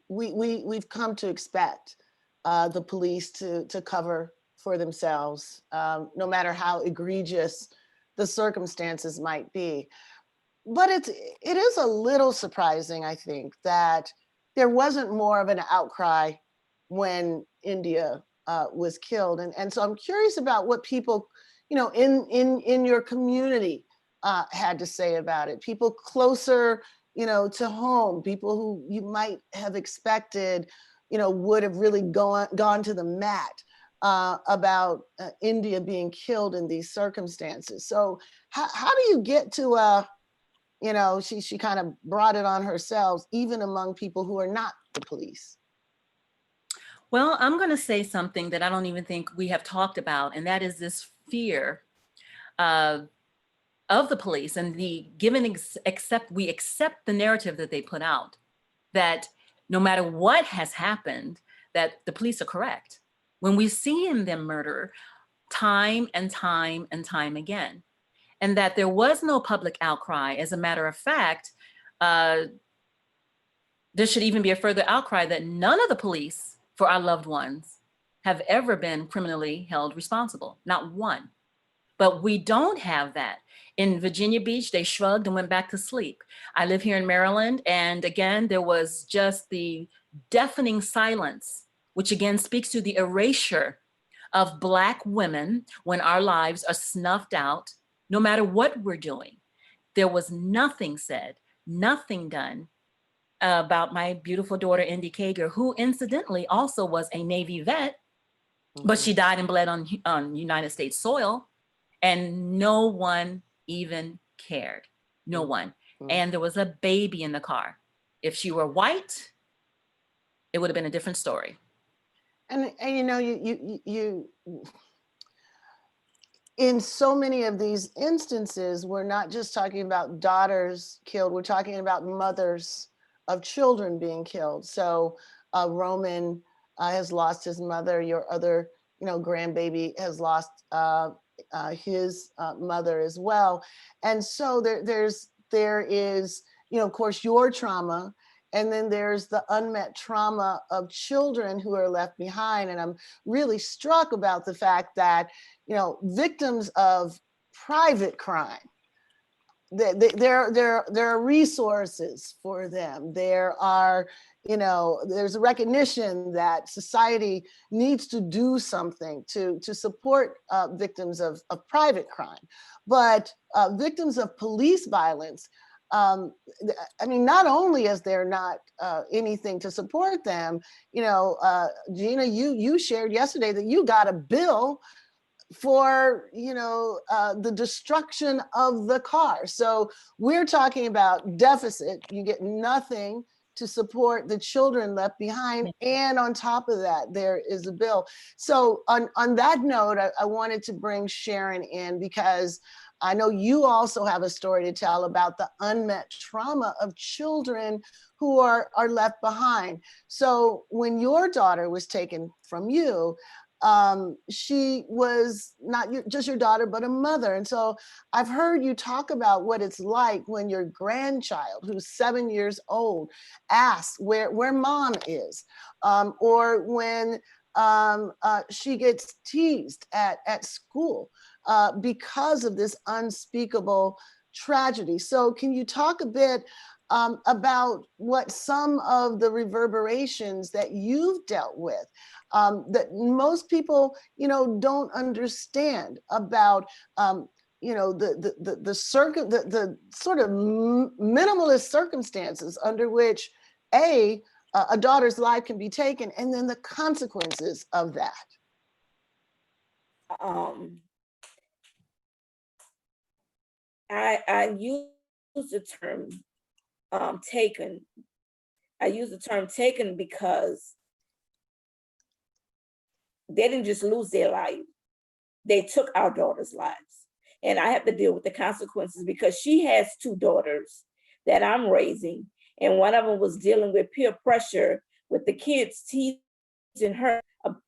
we've come to expect the police to cover for themselves, no matter how egregious the circumstances might be. But it is a little surprising, I think, that there wasn't more of an outcry when India was killed. And so I'm curious about what people, in your community had to say about it. People closer, to home, people who you might have expected, would have really gone to the mat about India being killed in these circumstances. So how do you get to she kind of brought it on herself, even among people who are not the police? Well, I'm going to say something that I don't even think we have talked about, and that is this fear of the police and we accept the narrative that they put out, that no matter what has happened, that the police are correct. When we see them murder time and time and time again, and that there was no public outcry. As a matter of fact, there should even be a further outcry that none of the police for our loved ones have ever been criminally held responsible, not one. But we don't have that. In Virginia Beach, they shrugged and went back to sleep. I live here in Maryland, and again, there was just the deafening silence, which again speaks to the erasure of Black women when our lives are snuffed out, no matter what we're doing. There was nothing said, nothing done about my beautiful daughter, Indy Kager, who incidentally also was a Navy vet, but she died and bled on United States soil, and no one even cared. No one. And there was a baby in the car. If she were white, it would have been a different story. And you know, you in so many of these instances, we're not just talking about daughters killed, we're talking about mothers of children being killed. So Roman has lost his mother, your other, you know, grandbaby has lost his mother as well. And so there is, you know, of course, your trauma, and then there's the unmet trauma of children who are left behind. And I'm really struck about the fact that, you know, victims of private crime, there are resources for them. There are, you know, there's a recognition that society needs to do something to support victims of private crime. But victims of police violence, I mean, not only is there not anything to support them, you know, Gina, you shared yesterday that you got a bill for, you know, the destruction of the car. So we're talking about deficit. You get nothing to support the children left behind. And on top of that, there is a bill. So on that note, I wanted to bring Sharon in because I know you also have a story to tell about the unmet trauma of children who are left behind. So when your daughter was taken from you, she was not just your daughter, but a mother. And so I've heard you talk about what it's like when your grandchild, who's 7 years old, asks where mom is, or when she gets teased at school because of this unspeakable tragedy. So can you talk a bit about what some of the reverberations that you've dealt with that most people, you know, don't understand about, you know, the sort of minimalist circumstances under which a daughter's life can be taken, and then the consequences of that. I use the term taken. I use the term taken because they didn't just lose their life. They took our daughter's lives. And I have to deal with the consequences because she has two daughters that I'm raising. And one of them was dealing with peer pressure with the kids teasing her,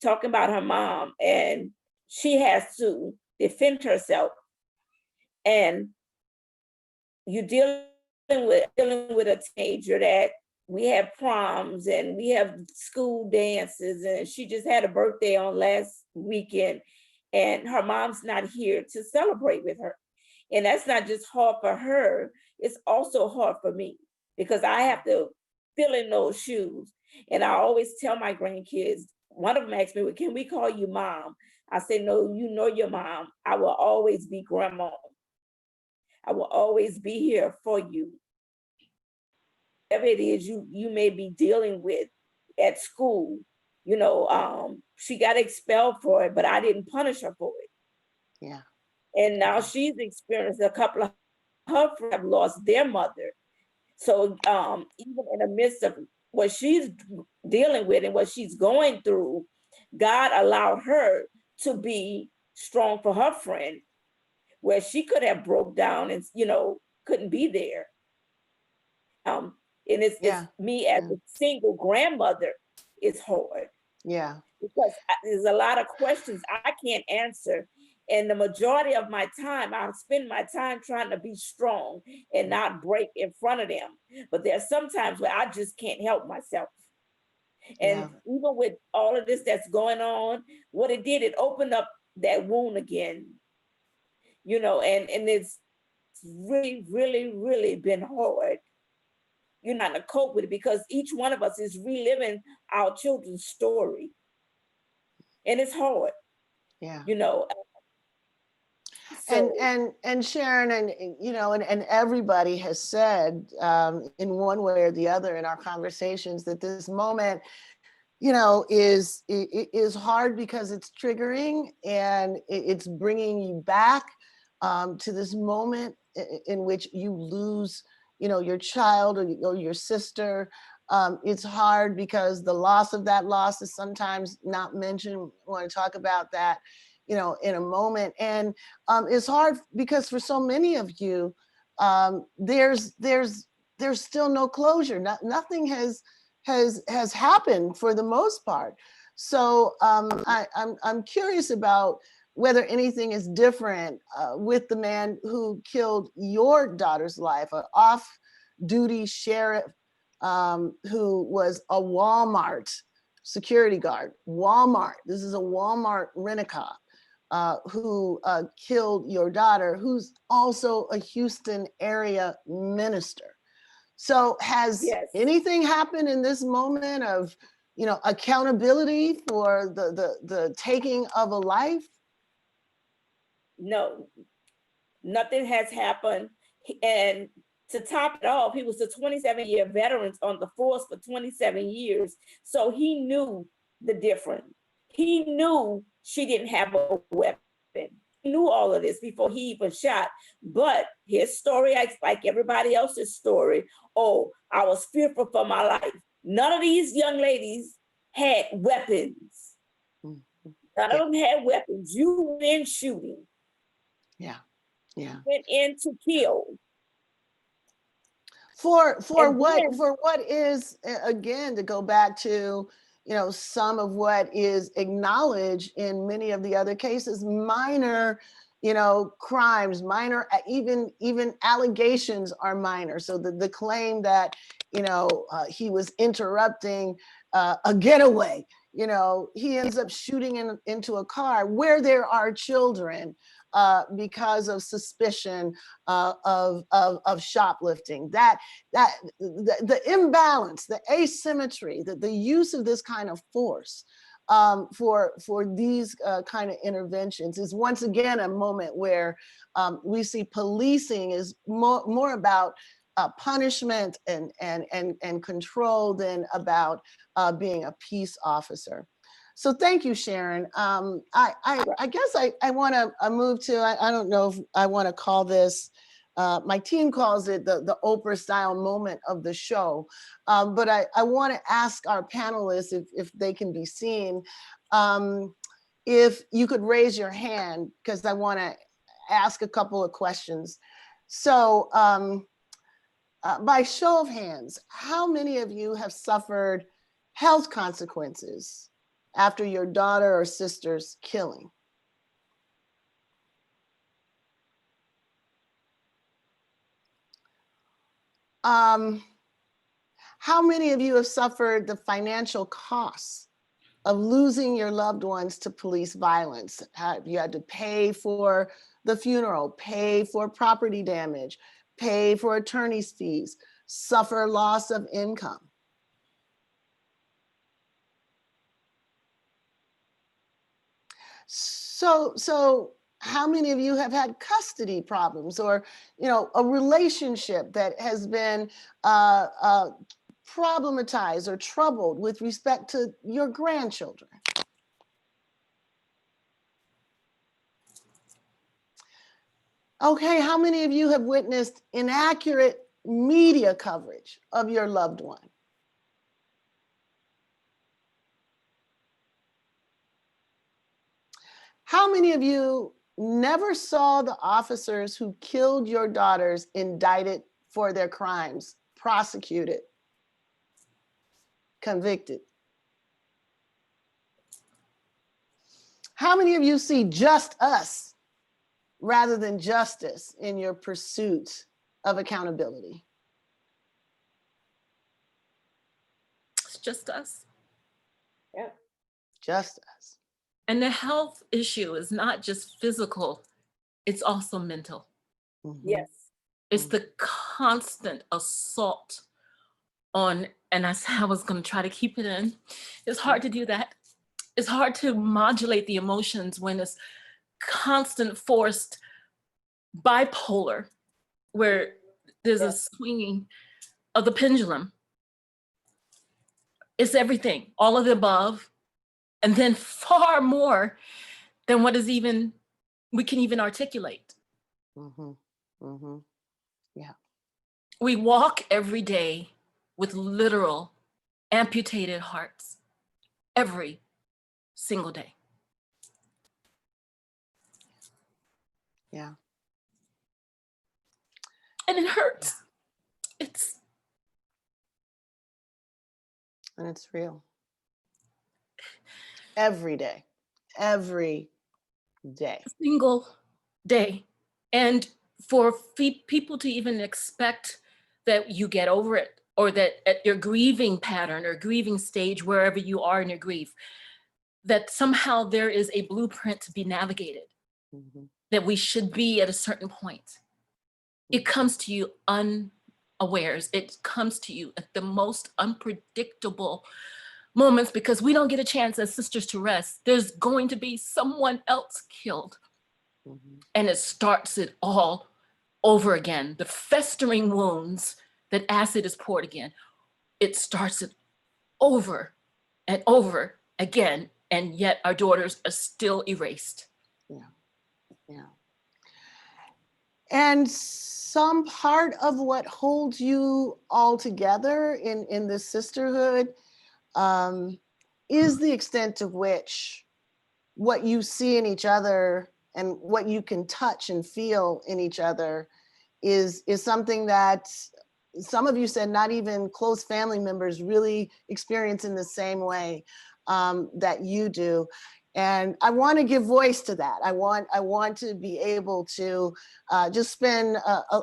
talking about her mom. And she has to defend herself. And you're dealing with a teenager that we have proms and we have school dances, and she just had a birthday on last weekend and her mom's not here to celebrate with her. And that's not just hard for her, it's also hard for me because I have to fill in those shoes. And I always tell my grandkids, one of them asked me, well, can we call you mom? I say, no, you know your mom. I will always be grandma. I will always be here for you. Whatever it is you may be dealing with at school, you know, she got expelled for it, but I didn't punish her for it. Yeah. And now she's experienced a couple of her friends have lost their mother. So even in the midst of what she's dealing with and what she's going through, God allowed her to be strong for her friend, where she could have broke down and, you know, couldn't be there. And it's me as a single grandmother, it's hard. Yeah. Because there's a lot of questions I can't answer. And the majority of my time, I'll spend my time trying to be strong and not break in front of them. But there's some times where I just can't help myself. And even with all of this that's going on, what it did, it opened up that wound again. You know, and it's really, really, really been hard. You're not gonna cope with it because each one of us is reliving our children's story. And it's hard. Yeah. You know. And So, and Sharon, and you know, and everybody has said in one way or the other in our conversations that this moment, you know, is hard because it's triggering and it's bringing you back to this moment in which you lose, you know, your child or your sister. It's hard because the loss of that loss is sometimes not mentioned. We want to talk about that, you know, in a moment. And it's hard because for so many of you, there's still no closure. Nothing has happened for the most part. So I'm curious about whether anything is different with the man who killed your daughter's life, an off-duty sheriff who was a Walmart security guard. Walmart, this is a Walmart rent-a-cop who killed your daughter, who's also a Houston area minister. So has anything happened in this moment of, you know, accountability for the taking of a life? No, nothing has happened. And to top it off, he was a 27-year veteran on the force for 27 years. So he knew the difference. He knew she didn't have a weapon. He knew all of this before he even shot. But his story acts like everybody else's story. Oh, I was fearful for my life. None of these young ladies had weapons. None of them had weapons. You went shooting. Yeah, yeah. Went in to kill. For what is, again, to go back to, you know, some of what is acknowledged in many of the other cases, minor, you know, crimes, minor, even allegations are minor. So the claim that, you know, he was interrupting a getaway, you know, he ends up shooting into a car where there are children because of suspicion of shoplifting. The imbalance, the asymmetry, the use of this kind of force for these kind of interventions is once again a moment where we see policing is more about punishment and control than about being a peace officer. So thank you, Sharon. I guess I want to move to, I don't know if I want to call this, my team calls it the Oprah style moment of the show. But I want to ask our panelists if they can be seen, if you could raise your hand, because I want to ask a couple of questions. So by show of hands, how many of you have suffered health consequences after your daughter or sister's killing? How many of you have suffered the financial costs of losing your loved ones to police violence? You had to pay for the funeral, pay for property damage, pay for attorney's fees, suffer loss of income. So how many of you have had custody problems, or, you know, a relationship that has been problematized or troubled with respect to your grandchildren? Okay, how many of you have witnessed inaccurate media coverage of your loved one? How many of you never saw the officers who killed your daughters indicted for their crimes, prosecuted, convicted? How many of you see just us rather than justice in your pursuit of accountability? It's just us. Yeah. Just us. And the health issue is not just physical, it's also mental. Yes. It's the constant assault on, and I was going to try to keep it in. It's hard to do that. It's hard to modulate the emotions when it's constant forced bipolar, where there's a swinging of the pendulum. It's everything, all of the above, and then far more than what is even, we can even articulate. Yeah. We walk every day with literal amputated hearts, every single day. Yeah. And it hurts. And it's real. Every day. Every day. Single day. And for people to even expect that you get over it, or that at your grieving pattern or grieving stage, wherever you are in your grief, that somehow there is a blueprint to be navigated, that we should be at a certain point. It comes to you unawares. It comes to you at the most unpredictable moments, because we don't get a chance as sisters to rest. There's going to be someone else killed. And it starts it all over again. The festering wounds that acid is poured again. It starts it over and over again. And yet our daughters are still erased. Yeah. And some part of what holds you all together in this sisterhood is the extent to which what you see in each other and what you can touch and feel in each other is something that some of you said not even close family members really experience in the same way that you do. And I want to give voice to that. I want to be able to just spend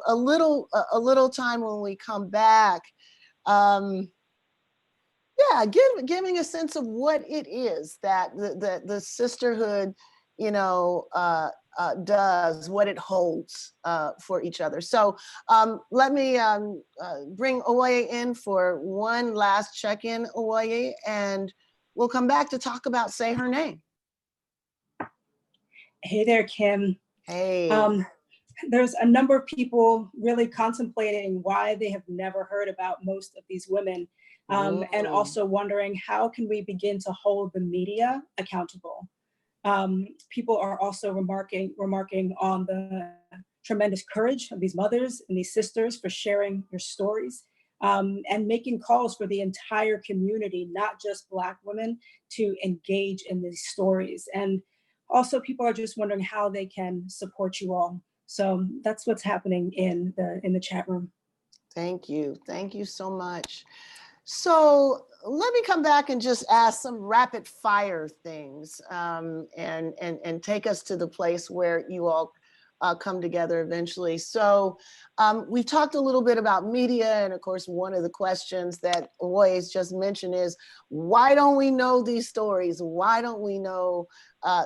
a little time when we come back, giving a sense of what it is that the sisterhood, does, what it holds for each other. So let me bring Owoye in for one last check-in, Owoye, and we'll come back to talk about Say Her Name. Hey there, Kim. Hey. There's a number of people really contemplating why they have never heard about most of these women, and also wondering how can we begin to hold the media accountable. People are also remarking on the tremendous courage of these mothers and these sisters for sharing their stories, and making calls for the entire community, not just Black women, to engage in these stories. And also people are just wondering how they can support you all. So that's what's happening in the chat room. Thank you so much. So let me come back and just ask some rapid fire things, and take us to the place where you all come together eventually. So we've talked a little bit about media, and of course, one of the questions that Owoye's just mentioned is, why don't we know these stories? Why don't we know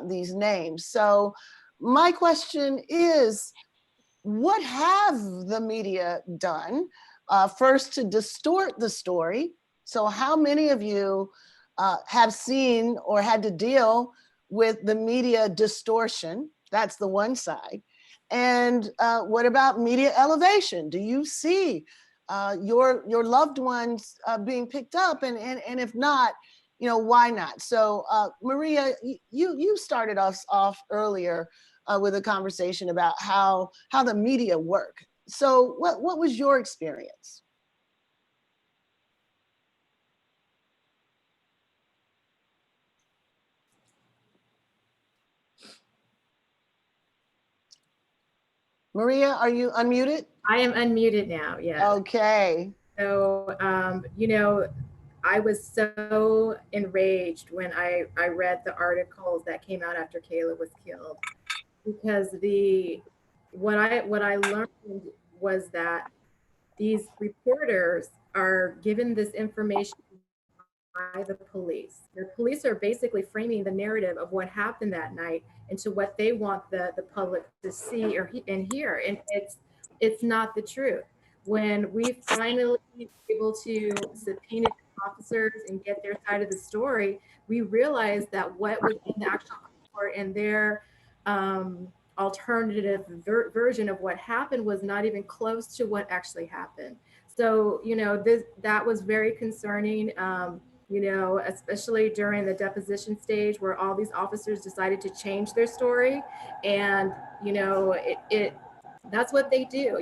these names? So my question is, what have the media done first to distort the story? So how many of you have seen or had to deal with the media distortion? That's the one side. And what about media elevation? Do you see your loved ones being picked up? And if not, why not? So Maria, you started us off earlier with a conversation about how the media work. So what was your experience? Maria, are you unmuted? I am unmuted now, yeah. Okay. So, I was so enraged when I read the articles that came out after Kayla was killed, because what I learned was that these reporters are given this information by the police. The police are basically framing the narrative of what happened that night into what they want the public to see and hear. And it's It's not the truth. When we finally were able to subpoena officers and get their side of the story, we realized that what was in the actual report and their alternative version of what happened was not even close to what actually happened. So, that was very concerning, especially during the deposition stage where all these officers decided to change their story. And, that's what they do.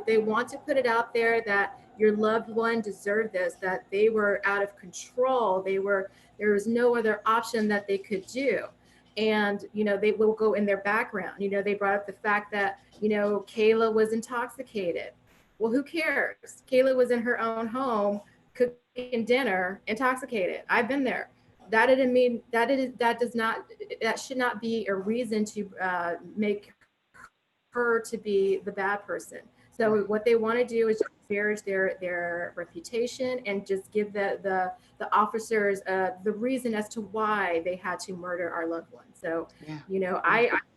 They want to put it out there that your loved one deserved this, that they were out of control. There was no other option that they could do. And, they will go in their background. They brought up the fact that, Kayla was intoxicated. Well, who cares? Kayla was in her own home cooking dinner, intoxicated. I've been there. That didn't mean that should not be a reason to make her to be the bad person. So what they want to do is just disparage their reputation and just give the officers the reason as to why they had to murder our loved one. So,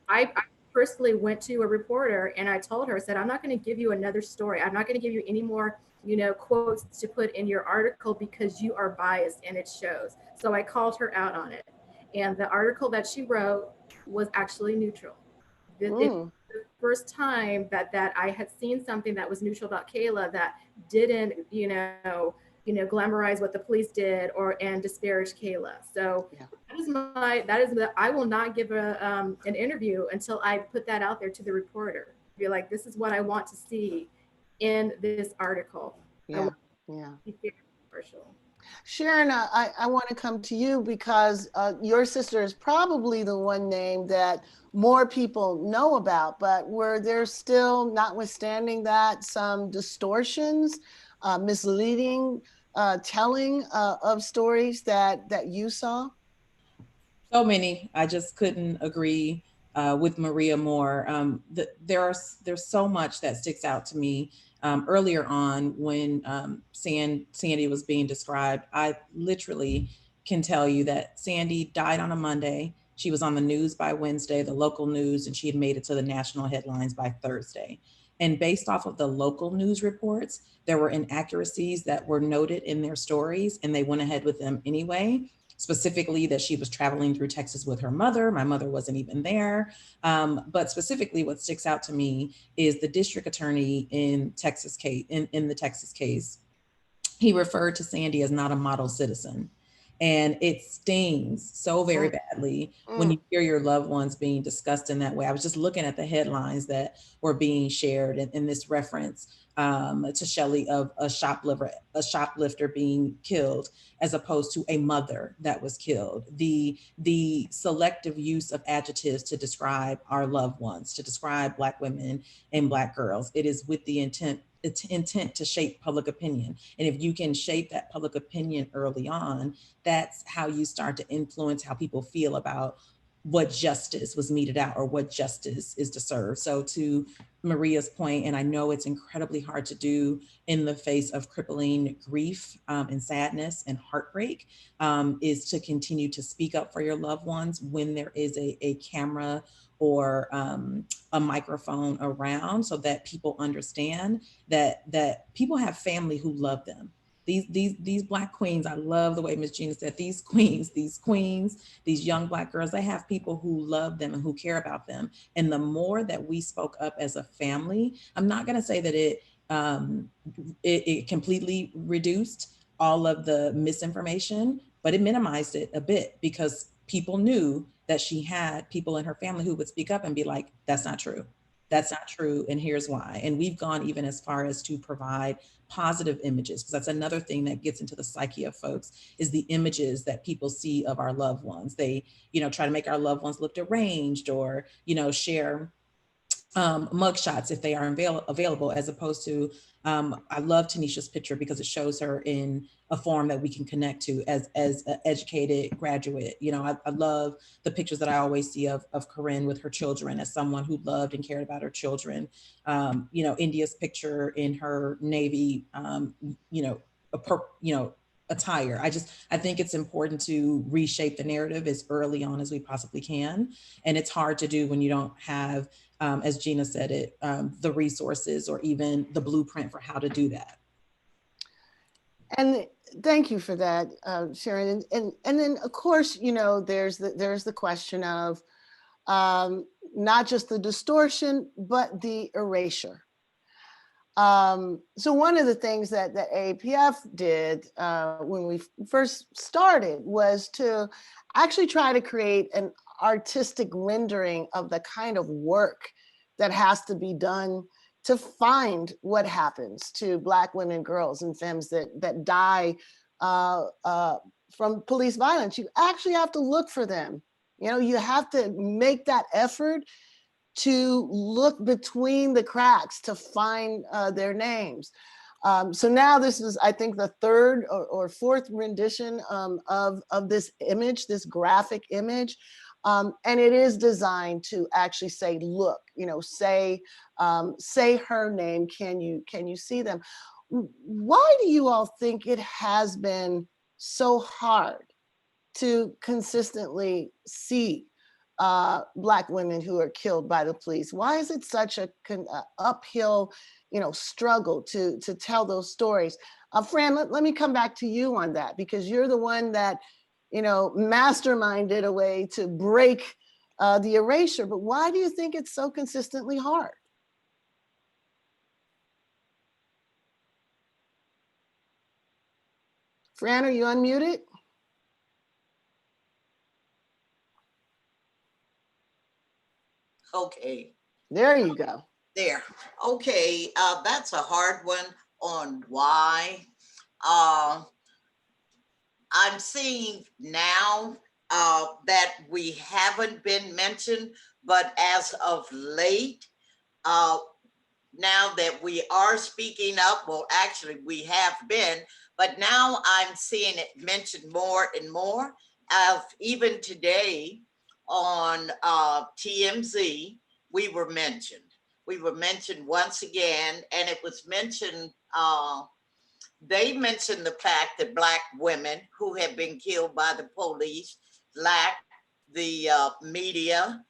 I personally went to a reporter and I told her, I said, I'm not going to give you another story. I'm not going to give you any more, quotes to put in your article because you are biased and it shows. So I called her out on it. And the article that she wrote was actually neutral. It's the first time that I had seen something that was neutral about Kayla that didn't, glamorize what the police did and disparage Kayla. So I will not give an interview until I put that out there to the reporter. Be like, this is what I want to see in this article. Yeah. Partial. Sharon, I want to come to you because your sister is probably the one name that more people know about, but were there still, notwithstanding that, some distortions, misleading telling of stories that you saw? So many. I just couldn't agree with Maria more. There's so much that sticks out to me. Earlier on, when Sandy was being described, I literally can tell you that Sandy died on a Monday. She was on the news by Wednesday, the local news, and she had made it to the national headlines by Thursday. And based off of the local news reports, there were inaccuracies that were noted in their stories, and they went ahead with them anyway. Specifically that she was traveling through Texas with her mother. My mother wasn't even there. But specifically what sticks out to me is the district attorney in Texas case, in the Texas case, he referred to Sandy as not a model citizen. And it stings so very badly when you hear your loved ones being discussed in that way. I was just looking at the headlines that were being shared in this reference to Shelly of a shoplifter being killed, as opposed to a mother that was killed. The selective use of adjectives to describe our loved ones, to describe Black women and Black girls. It is with the intent to shape public opinion. And if you can shape that public opinion early on, that's how you start to influence how people feel about what justice was meted out or what justice is deserved. So to Maria's point, and I know it's incredibly hard to do in the face of crippling grief and sadness and heartbreak, is to continue to speak up for your loved ones when there is a camera or a microphone around, so that people understand that people have family who love them. These Black queens, I love the way Ms. Gina said, these queens, these young Black girls, they have people who love them and who care about them. And the more that we spoke up as a family, I'm not gonna say that it completely reduced all of the misinformation, but it minimized it a bit because people knew that she had people in her family who would speak up and be like, that's not true. That's not true, and here's why. And we've gone even as far as to provide positive images, because that's another thing that gets into the psyche of folks, is the images that people see of our loved ones. They, try to make our loved ones look deranged, or, share mugshots if they are available, as opposed to, I love Tanisha's picture because it shows her in a form that we can connect to as an educated graduate. I love the pictures that I always see of Korryn with her children as someone who loved and cared about her children. India's picture in her Navy, attire. I think it's important to reshape the narrative as early on as we possibly can. And it's hard to do when you don't have as Gina said it, the resources or even the blueprint for how to do that. And thank you for that, Sharon. And then of course, you know, there's the question of not just the distortion, but the erasure. So one of the things that the AAPF did when we first started was to actually try to create an artistic rendering of the kind of work that has to be done to find what happens to Black women, girls, and femmes that die from police violence. You actually have to look for them. You know, you have to make that effort to look between the cracks to find their names. So now this is, I think, the third or fourth rendition of this image, this graphic image. And it is designed to actually say, look, you know, say her name. Can you see them? Why do you all think it has been so hard to consistently see Black women who are killed by the police? Why is it such a uphill, you know, struggle to tell those stories? Fran, let me come back to you on that, because you're the one that, you know, masterminded a way to break the erasure. But why do you think it's so consistently hard? Fran, are you unmuted? Okay. There you go. There. Okay. That's a hard one on why. I'm seeing now that we haven't been mentioned, but as of late, now that we are speaking up, well, actually we have been, but now I'm seeing it mentioned more and more. Even today on TMZ, we were mentioned. We were mentioned once again, and it was mentioned, they mentioned the fact that Black women who have been killed by the police lack the media.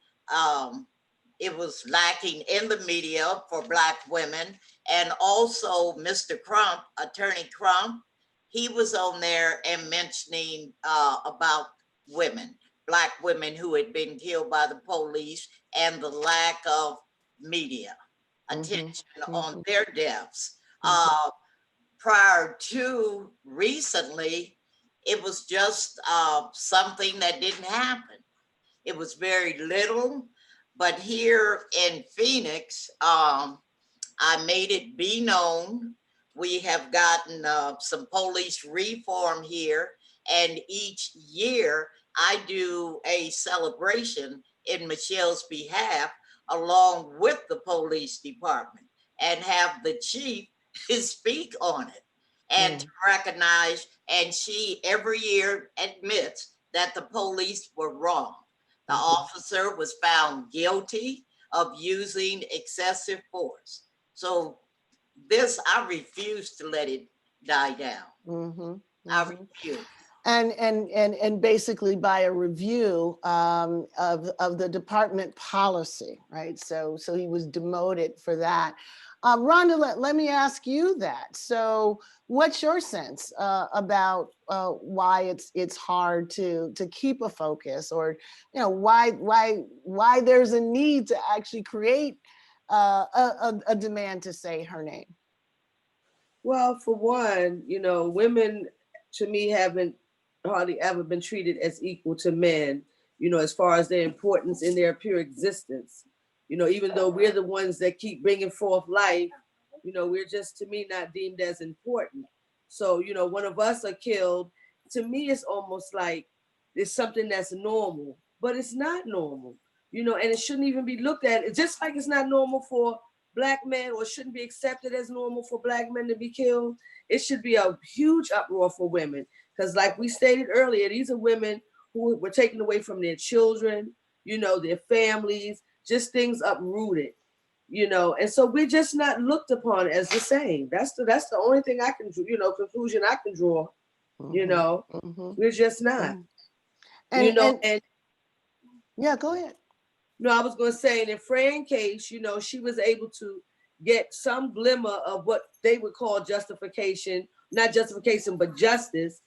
It was lacking in the media for Black women. And also Mr. Crump, Attorney Crump, he was on there and mentioning about women, Black women who had been killed by the police and the lack of media attention on their deaths. Prior to recently, it was just something that didn't happen. It was very little, but here in Phoenix, I made it be known. We have gotten some police reform here, and each year I do a celebration in Michelle's behalf along with the police department and have the chief speak on it and to recognize, and she every year admits that the police were wrong. The officer was found guilty of using excessive force. So this, I refuse to let it die down. I refuse. And basically by a review of the department policy, right? So he was demoted for that. Rhonda, let me ask you that. So what's your sense about why it's hard to keep a focus, or you know why there's a need to actually create a demand to say her name? Well, for one, you know, women to me haven't hardly ever been treated as equal to men, you know, as far as their importance in their pure existence. You know, even though we're the ones that keep bringing forth life, you know, we're just, to me, not deemed as important. So, you know, one of us are killed, to me, it's almost like it's something that's normal, but it's not normal, you know, and it shouldn't even be looked at. It's just like it's not normal for Black men, or shouldn't be accepted as normal for Black men to be killed. It should be a huge uproar for women. Because like we stated earlier, these are women who were taken away from their children, you know, their families, just things uprooted, you know, and so we're just not looked upon as the same. That's the only thing I can, you know, conclusion I can draw, you know, we're just not, And, you know, and yeah, go ahead. No, I was going to say, in Fran's case, you know, she was able to get some glimmer of what they would call justification, not justification, but justice.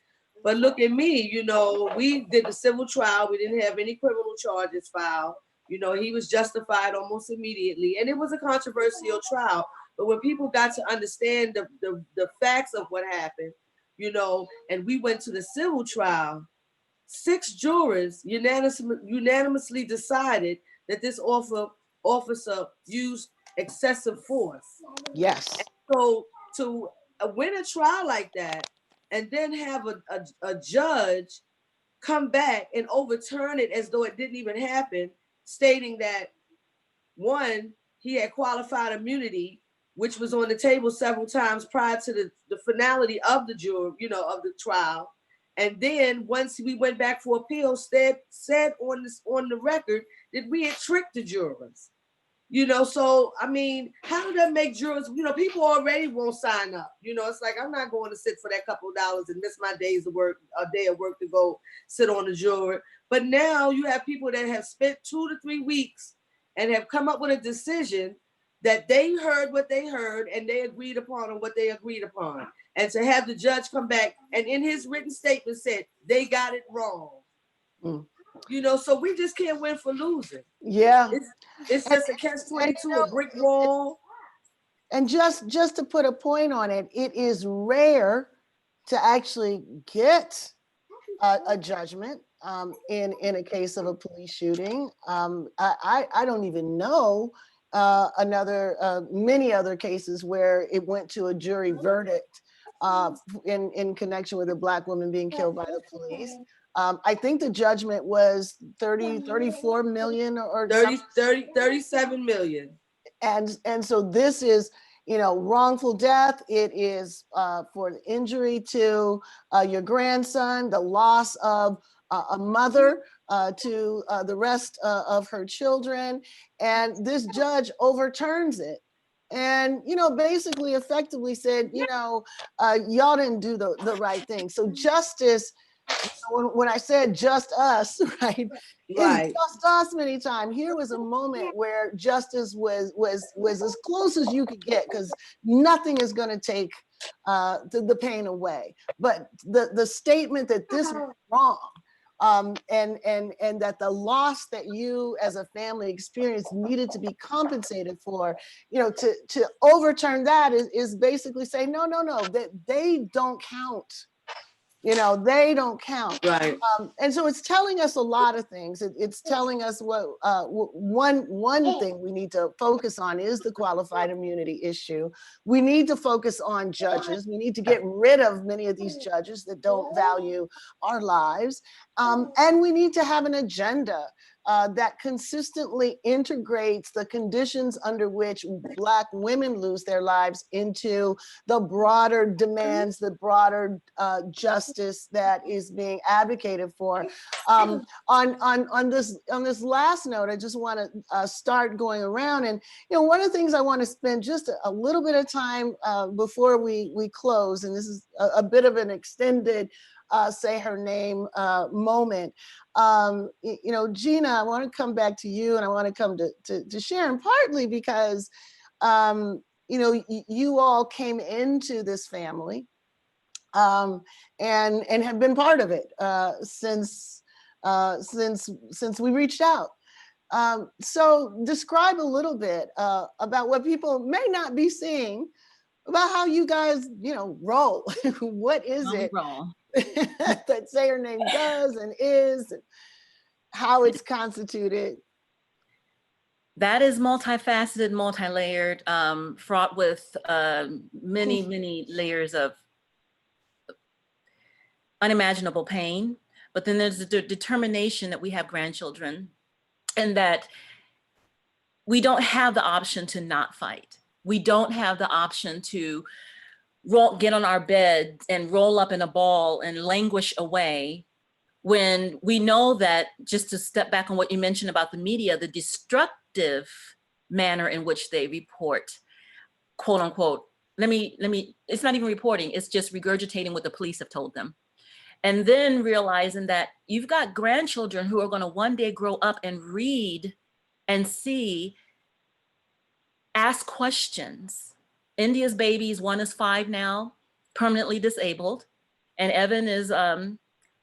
But look at me, you know, we did the civil trial. We didn't have any criminal charges filed. You know, he was justified almost immediately. And it was a controversial trial. But when people got to understand the facts of what happened, you know, and we went to the civil trial, 6 jurors unanimously decided that this officer used excessive force. Yes. So to win a trial like that and then have a judge come back and overturn it as though it didn't even happen, stating that, one, he had qualified immunity, which was on the table several times prior to the finality of the jury, you know, of the trial. And then once we went back for appeal, said on the record that we had tricked the jurors. You know, so I mean, how did that make jurors? You know, people already won't sign up. You know, it's like, I'm not going to sit for that couple of dollars and miss my day of work to go sit on the jury. But now you have people that have spent 2 to 3 weeks and have come up with a decision that they heard what they heard and they agreed upon what they agreed upon. And to have the judge come back and in his written statement said they got it wrong. Mm. You know, so we just can't win for losing. Yeah. It's just a catch-22, a brick wall. And just to put a point on it, it is rare to actually get a judgment in a case of a police shooting. I don't even know many other cases where it went to a jury verdict in connection with a Black woman being killed by the police. I think the judgment was 34 million or 37 million. And so this is, you know, wrongful death. It is for the injury to your grandson, the loss of a mother to the rest of her children. And this judge overturns it. And, you know, basically effectively said, you know, y'all didn't do the right thing. So justice, when I said just us, right? It's just us many times. Here was a moment where justice was as close as you could get, because nothing is going to take the pain away. But the statement that this was wrong, and that the loss that you as a family experienced needed to be compensated for, you know, to overturn that is basically saying, no, that they don't count. You know, they don't count. Right. And so it's telling us a lot of things. It's telling us what one thing we need to focus on is the qualified immunity issue. We need to focus on judges. We need to get rid of many of these judges that don't value our lives. And we need to have an agenda that consistently integrates the conditions under which Black women lose their lives into the broader demands, the broader justice that is being advocated for. On this last note, I just want to start going around, and you know, one of the things I want to spend just a little bit of time before we close, and this is a bit of an extended say her name moment. You know, Gina, I want to come back to you, and I want to come to Sharon, partly because, you know, you all came into this family and have been part of it since we reached out. So describe a little bit about what people may not be seeing about how you guys, you know, roll. What is it that Say Her Name does and is, and how it's constituted? That is multifaceted, multi-layered, fraught with many layers of unimaginable pain. But then there's the determination that we have grandchildren and that we don't have the option to not fight. We don't have the option to get on our bed and roll up in a ball and languish away when we know that, just to step back on what you mentioned about the media, the destructive manner in which they report, quote unquote, it's not even reporting, it's just regurgitating what the police have told them. And then realizing that you've got grandchildren who are going to one day grow up and read and see, ask questions. India's babies, one is 5 now, permanently disabled, and Evan is on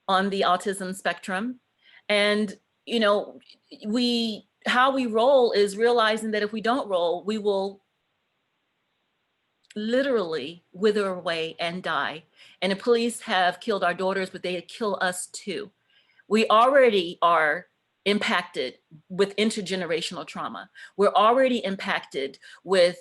the autism spectrum. And, you know, how we roll is realizing that if we don't roll, we will literally wither away and die. And the police have killed our daughters, but they kill us too. We already are impacted with intergenerational trauma. We're already impacted with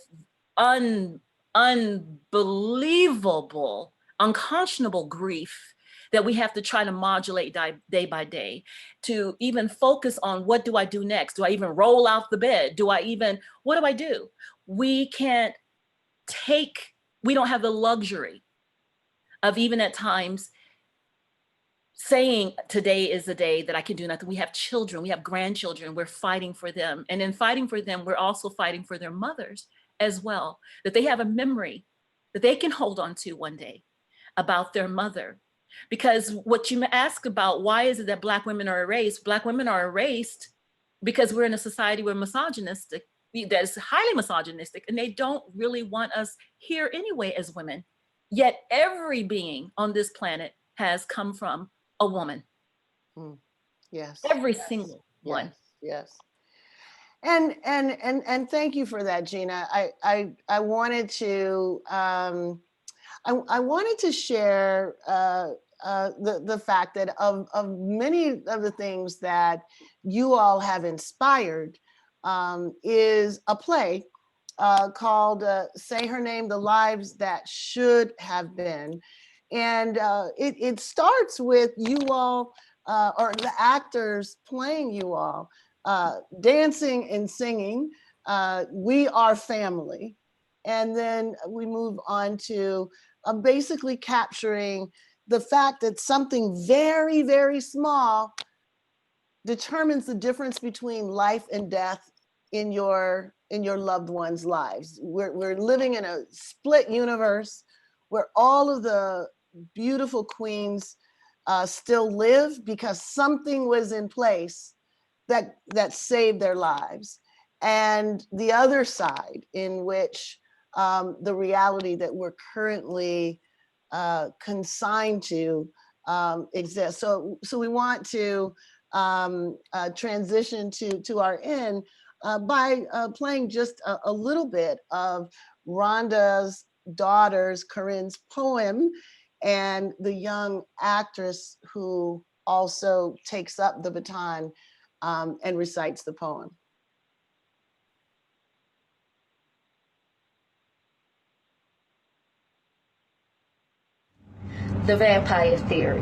unbelievable, unconscionable grief that we have to try to modulate day by day, to even focus on what do I do next? Do I even roll out the bed? What do I do? We don't have the luxury of even at times saying today is the day that I can do nothing. We have children, we have grandchildren, we're fighting for them. And in fighting for them, we're also fighting for their mothers as well, that they have a memory that they can hold on to one day about their mother. Because what you ask about, why is it that Black women are erased? Black women are erased because we're in a society where misogynistic, that is highly misogynistic, and they don't really want us here anyway as women. Yet every being on this planet has come from a woman. Yes. Every single one. Yes. And thank you for that, Gina. I wanted to I wanted to share the fact that of many of the things that you all have inspired is a play called Say Her Name, The Lives That Should Have Been. And it starts with you all, or the actors playing you all, dancing and singing, We Are Family. And then we move on to basically capturing the fact that something very, very small determines the difference between life and death in your loved ones' lives. We're living in a split universe where all of the beautiful queens still live because something was in place that saved their lives. And the other side in which the reality that we're currently consigned to exists. So we want to transition to our end by playing just a little bit of Rhonda's daughter's, Korryn's poem, and the young actress who also takes up the baton and recites the poem. The vampire theory.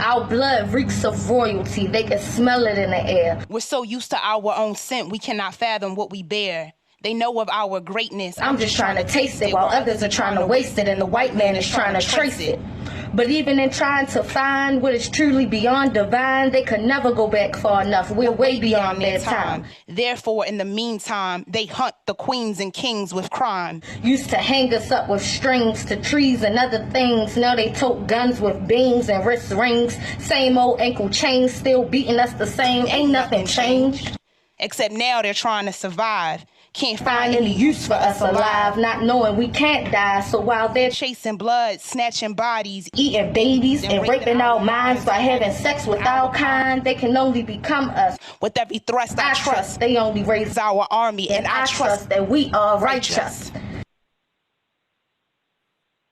Our blood reeks of royalty. They can smell it in the air. We're so used to our own scent, we cannot fathom what we bear. They know of our greatness. I'm just trying to taste it while others are trying to waste it, and the white man is trying to trace it. But even in trying to find what is truly beyond divine, they could never go back far enough. We're way beyond their time. Therefore, in the meantime, they hunt the queens and kings with crime. Used to hang us up with strings to trees and other things. Now they tote guns with beams and wrist rings. Same old ankle chains, still beating us the same. Ain't nothing changed. Except now they're trying to survive. Can't find any use for us alive, not knowing we can't die. So while they're chasing blood, snatching bodies, eating babies, and raping our minds by having sex with our kind, they can only become us. With every thrust I trust, they only raise our army, and I trust that we are righteous.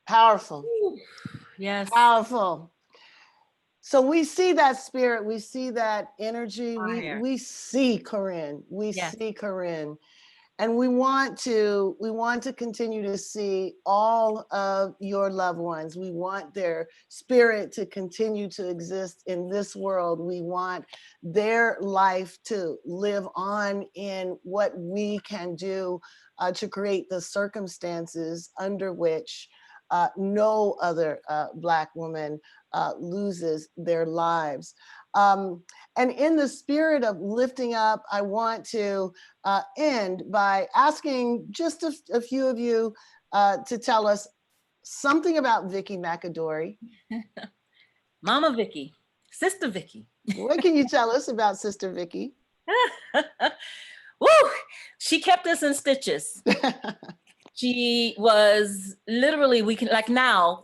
Powerful. Yes. Powerful. So we see that spirit, we see that energy, we see Korryn, we see Korryn. And we want to continue to see all of your loved ones. We want their spirit to continue to exist in this world. We want their life to live on in what we can do to create the circumstances under which no other Black woman loses their lives. And in the spirit of lifting up, I want to end by asking just a few of you to tell us something about Vicky Mcadory. Mama Vicky, Sister Vicky. What can you tell us about Sister Vicky? Woo! She kept us in stitches. She was literally, we can, like now,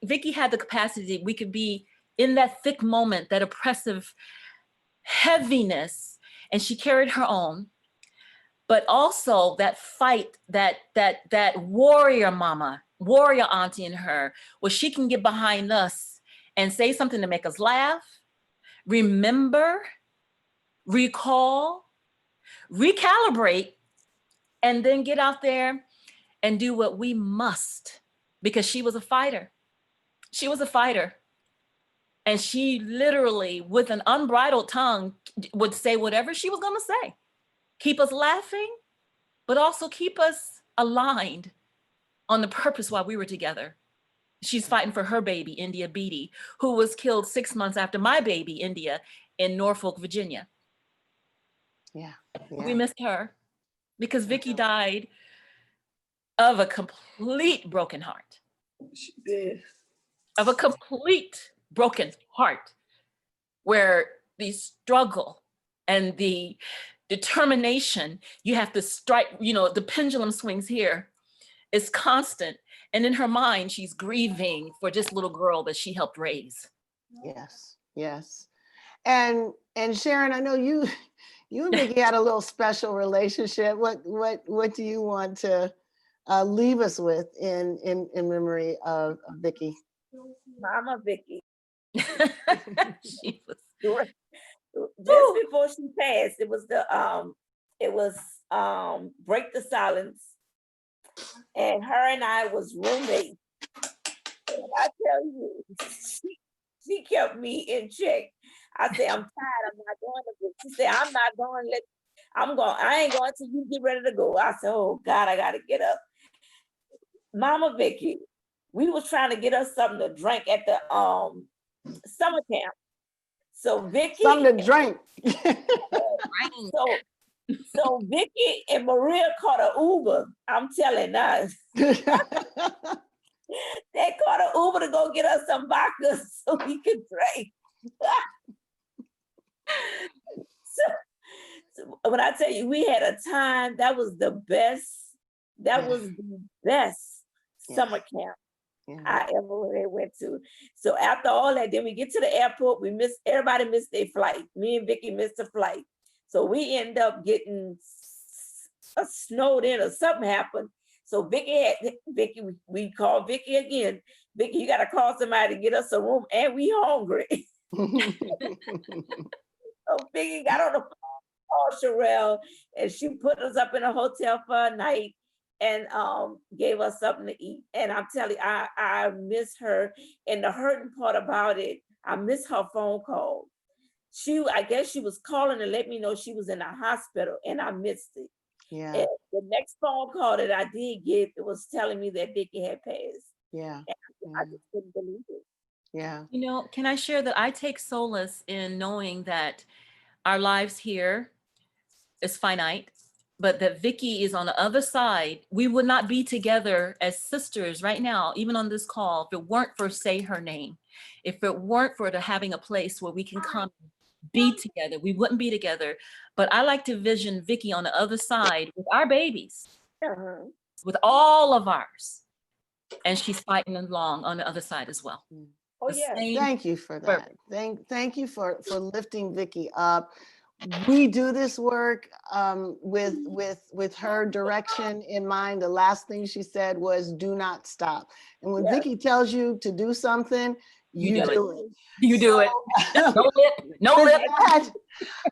Vicky had the capacity, we could be in that thick moment, that oppressive heaviness, and she carried her own. But also that fight, that warrior mama, warrior auntie in her, where she can get behind us and say something to make us laugh, remember, recall, recalibrate, and then get out there and do what we must, because she was a fighter. She was a fighter. And she literally, with an unbridled tongue, would say whatever she was gonna say. Keep us laughing, but also keep us aligned on the purpose while we were together. She's fighting for her baby, India Beatty, who was killed 6 months after my baby, India, in Norfolk, Virginia. Yeah. We missed her because Vicky died of a complete broken heart. She did. Of a complete broken heart, where the struggle and the determination, you have to strike, the pendulum swings here, is constant. And in her mind, she's grieving for this little girl that she helped raise. Yes, yes. And Sharon, I know you and Vicky had a little special relationship. What do you want to leave us with in memory of Vicky? Mama Vicky. She was... Just before she passed, it was Break the Silence, and her and I was roommates. And I tell you, she kept me in check. I said, I'm tired, I'm not going to this. She said, I'm not going, I ain't going till you get ready to go. I said, oh God, I gotta get up. Mama Vicky, we was trying to get us something to drink at the summer camp. So Vicky, something to drink. so Vicky and Maria caught an Uber. I'm telling us. They caught an Uber to go get us some vodka so we could drink. So when I tell you, we had a time, that was the best. That was the best summer camp I ever went to. So after all that, then we get to the airport, everybody missed their flight. Me and Vicky missed a flight. So we end up getting snowed in or something happened. So Vicky, we called Vicky again. Vicky, you gotta call somebody to get us a room, and we hungry. So Vicky got on the phone, called Sherelle, and she put us up in a hotel for a night and gave us something to eat. And I'm telling you, I miss her. And the hurting part about it, I miss her phone call. I guess she was calling to let me know she was in the hospital, and I missed it. Yeah. And the next phone call that I did get, it was telling me that Vicky had passed. Yeah. And I just couldn't believe it. Yeah. Can I share that I take solace in knowing that our lives here is finite, but that Vicky is on the other side. We would not be together as sisters right now, even on this call, if it weren't for Say Her Name. If it weren't for having a place where we can come be together, we wouldn't be together. But I like to vision Vicky on the other side with our babies, with all of ours. And she's fighting along on the other side as well. Oh yeah. Thank you for that. Thank you for lifting Vicky up. We do this work with her direction in mind. The last thing she said was, do not stop. And when Vicky tells you to do something, you do it. You do it. No lip.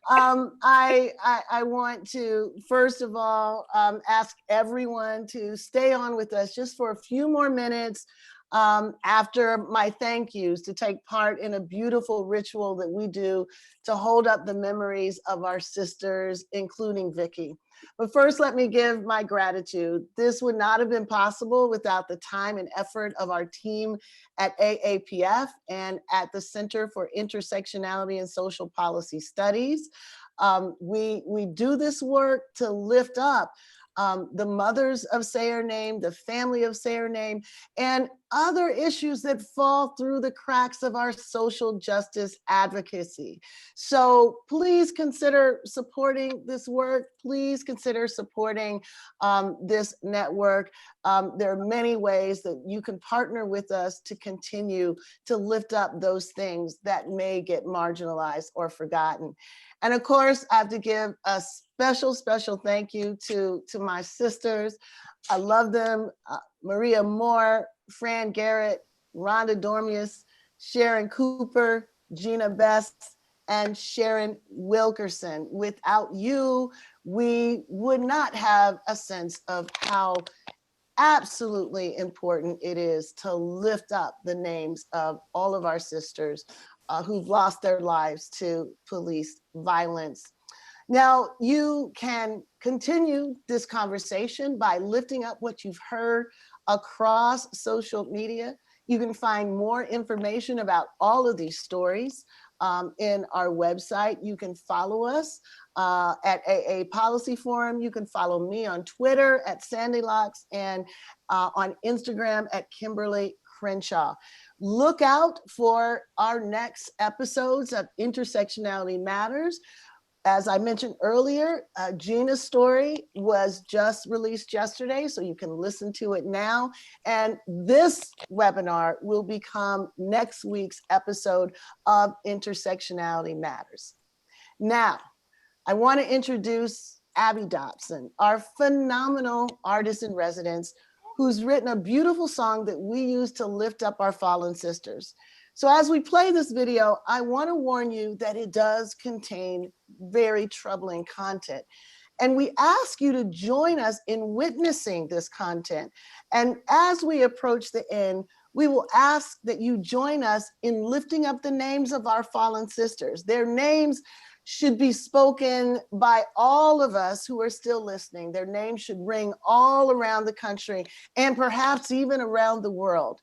I want to, first of all, ask everyone to stay on with us just for a few more minutes after my thank yous, to take part in a beautiful ritual that we do to hold up the memories of our sisters, including Vicky. But first, let me give my gratitude. This would not have been possible without the time and effort of our team at AAPF and at the Center for Intersectionality and Social Policy Studies. We do this work to lift up the mothers of Say Her Name, the family of Say Her Name, and other issues that fall through the cracks of our social justice advocacy. So please consider supporting this work. Please consider supporting this network. There are many ways that you can partner with us to continue to lift up those things that may get marginalized or forgotten. And of course, I have to give a special thank you to my sisters. I love them. Maria Moore, Fran Garrett, Rhonda Dormius, Sharon Cooper, Gina Best, and Sharon Wilkerson. Without you, we would not have a sense of how absolutely important it is to lift up the names of all of our sisters who've lost their lives to police violence. Now, you can continue this conversation by lifting up what you've heard across social media. You can find more information about all of these stories in our website. You can follow us at AA Policy Forum. You can follow me on Twitter at SandyLocks and on Instagram at Kimberle Crenshaw. Look out for our next episodes of Intersectionality Matters. As I mentioned earlier, Gina's story was just released yesterday, so you can listen to it now. And this webinar will become next week's episode of Intersectionality Matters. Now, I want to introduce Abby Dobson, our phenomenal artist in residence, who's written a beautiful song that we use to lift up our fallen sisters. So as we play this video, I want to warn you that it does contain very troubling content. And we ask you to join us in witnessing this content. And as we approach the end, we will ask that you join us in lifting up the names of our fallen sisters. Their names should be spoken by all of us who are still listening. Their names should ring all around the country and perhaps even around the world.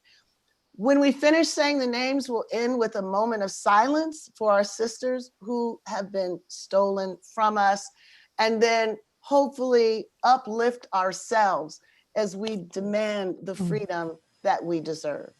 When we finish saying the names, we'll end with a moment of silence for our sisters who have been stolen from us, and then hopefully uplift ourselves as we demand the freedom that we deserve.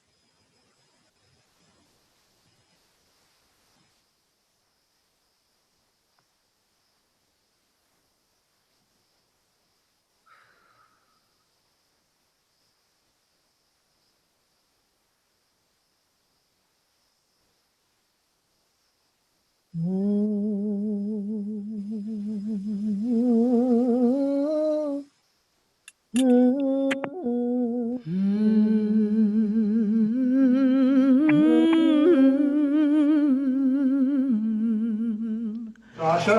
Tasha,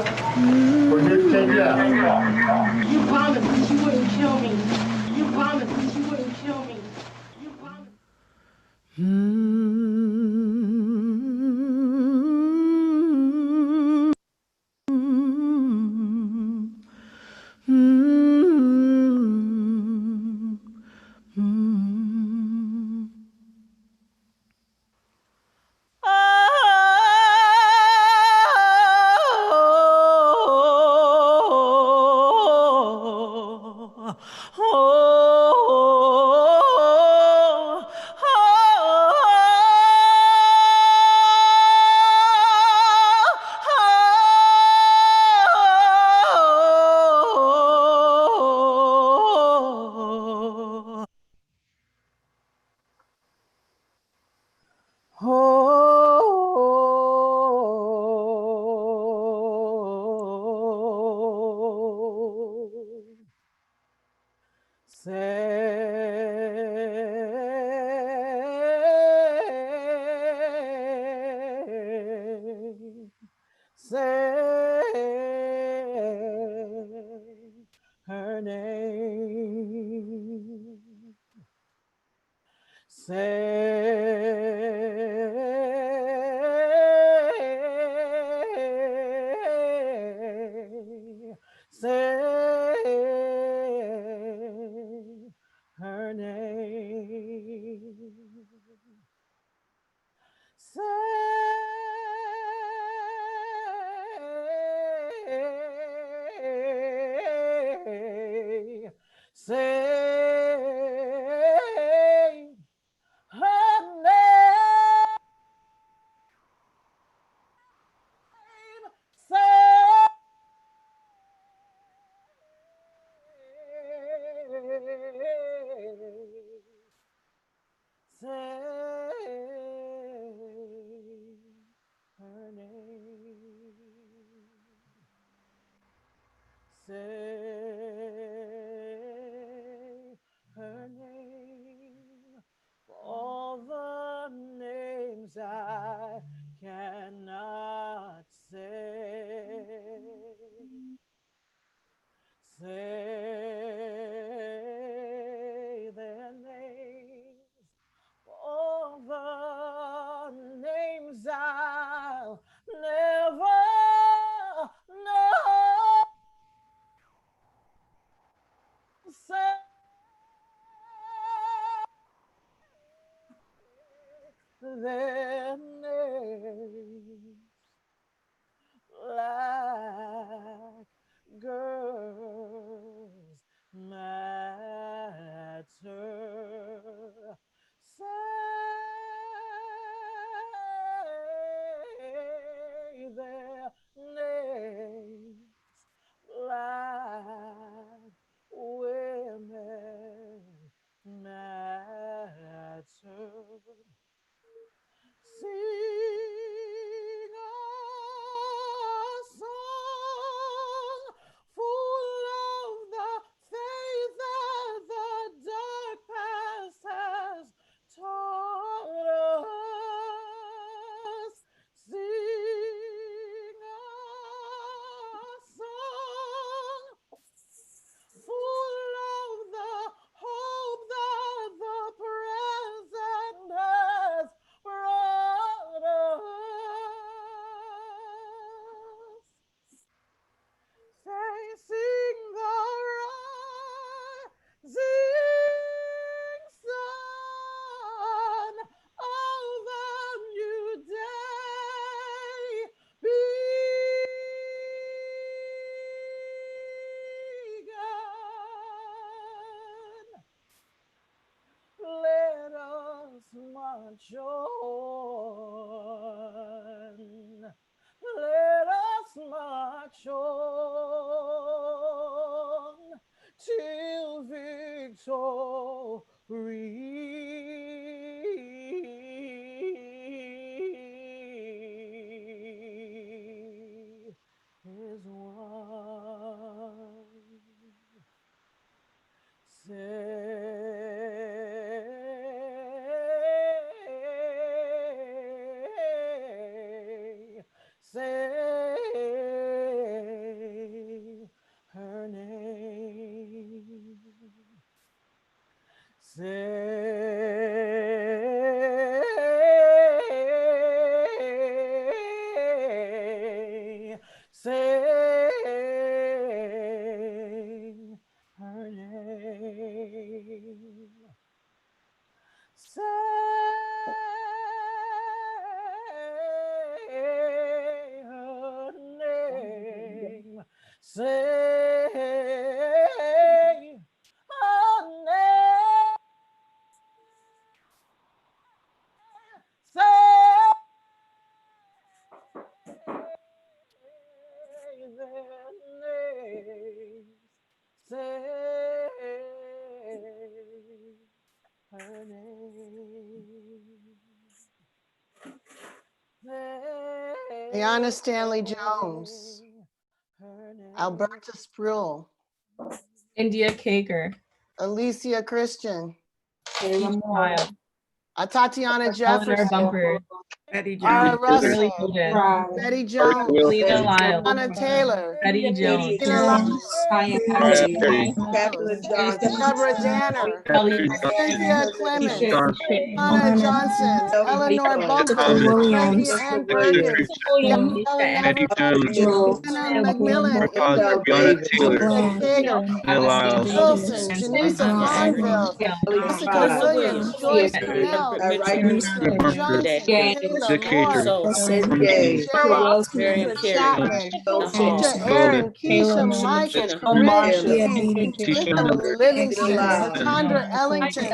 we're here to take you out. You promised that you wouldn't kill me. You promised that you wouldn't kill me. You promised. Her name. Say her name. Say their names. Black girls matter. Say their names. Black women matter. Sing a song full of the faith that the dark past has taught us. Sing a song full of the hope that the present has brought us. Say, sing the rising sun of the new day. Let us march on. Let us march on till victory is won. Say her name. Say her name. Say her name. Say her name. Say their names. Say her name. Ayanna Stanley Jones, Alberta Spruill, India Kager, Alicia Christian, Kayla Moore, Tatiana Eleanor Jefferson, Bumper, Betty Ara Jones. Russell, Shirley Golden, Betty Jones, Lena Lyle, Donna Taylor, Betty Jones, Tina Lyle, Diane Ashley Perry. Perry, Jacqueline Johnson. Deborah Danner, Kelly Cynthia Keisha Clemens, Shea, Anna Johnson, Eleanor Bunker, Tracy Ann Perkins, Williams, Yolanda Nisha Neverland, Anna Macmillan, India Kager, Wilson, Janisa Fonville, Jessica Williams, Joyce Cornell, Kayla Moore, Sherry Austin Chapman, Keisha Aaron, Keisha Michael, Corinne Smith Livingston, Latondra Ellington,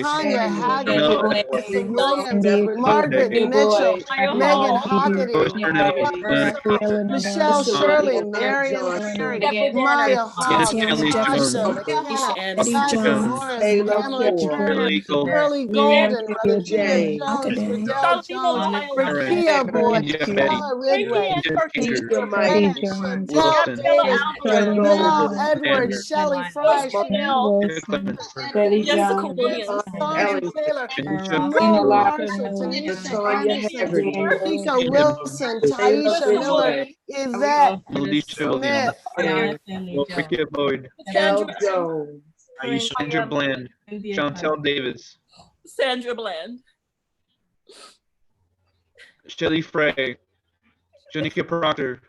Tanya Haggerty, Elizabeth Williams, Margaret Mitchell, Megan Hockety, Michelle Shirley, Marion Larry, Maya Hall, Natasha McKenna, Patrick Morris, Pamela Turner, Shirley Golden, Regina Jones, Riddell Jones, Rakia Boy, Stella Ridway, Dell Davis, Mel Edwards, Shelly Frey, Chanel, Jessica Williams, Sonia Taylor, Simone Marshall, Tanisha Anderson, Tika Wilson, Taisha Miller, Yvette Smith, Ricky Boyd, Sandra Sandra Bland, Chantel Davis, Sandra Bland, Shelly Frey, Janika Proctor.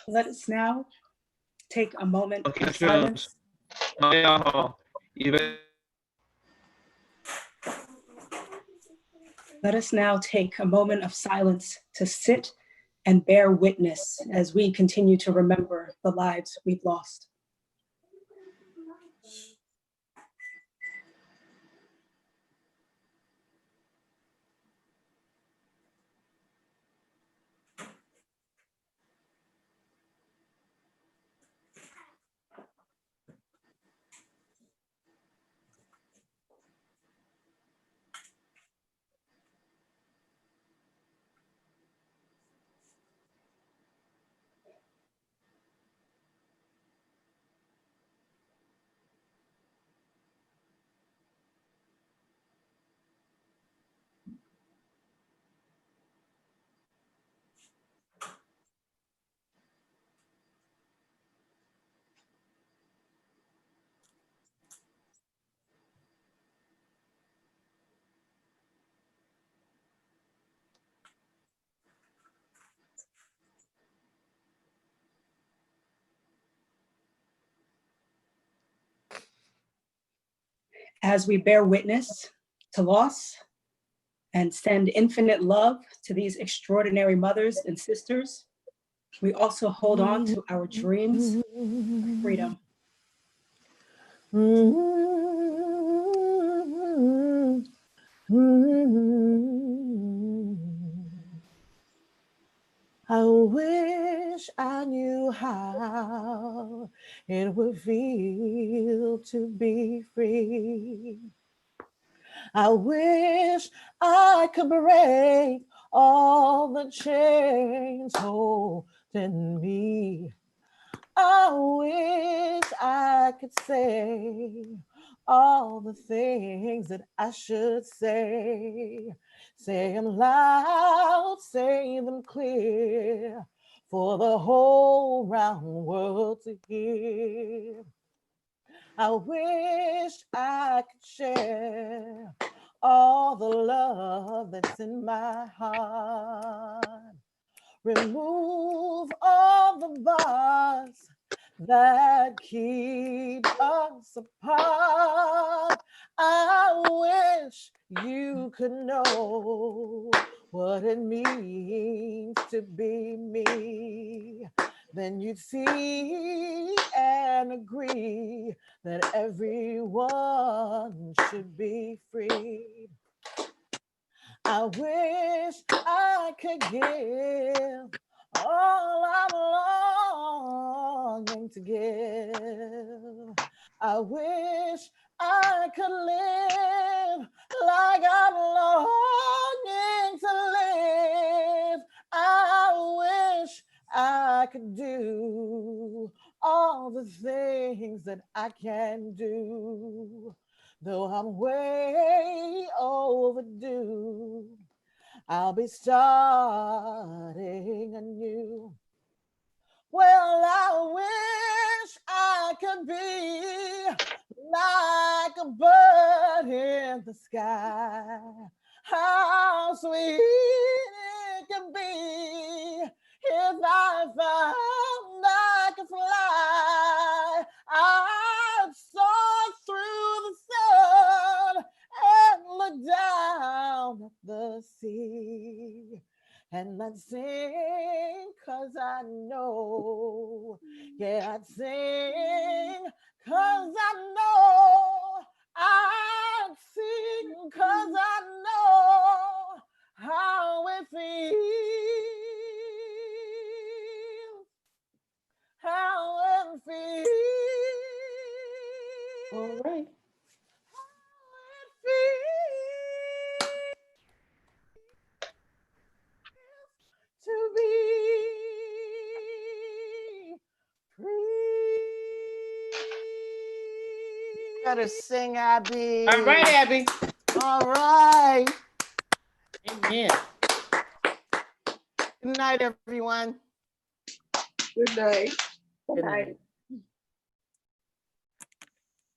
Let us now take a moment of Jones, silence. Maya Hall, Yvette Let us now take a moment of silence to sit and bear witness as we continue to remember the lives we've lost. As we bear witness to loss and send infinite love to these extraordinary mothers and sisters, we also hold on to our dreams of freedom. I wish I knew how it would feel to be free. I wish I could break all the chains holding me. I wish I could say all the things that I should say. Say them loud, say them clear, for the whole round world to hear. I wish I could share all the love that's in my heart. Remove all the bars that keep us apart. I wish you could know what it means to be me. Then you'd see and agree that everyone should be free. I wish I could give all I'm longing to give. I wish I could live like I'm longing to live. I wish I could do all the things that I can do. Though I'm way overdue, I'll be starting anew. Well, I wish I could be like a bird in the sky. How sweet it can be if I found I could fly. I'd soar through the sun and look down at the sea. And I'd sing 'cause I know, yeah, I'd sing 'cause I know, I'd sing 'cause I know how it feels, how it feels. All right. To be free. Better sing, Abby. All right, Abby. All right. Amen. Good night, everyone. Good night. Good night.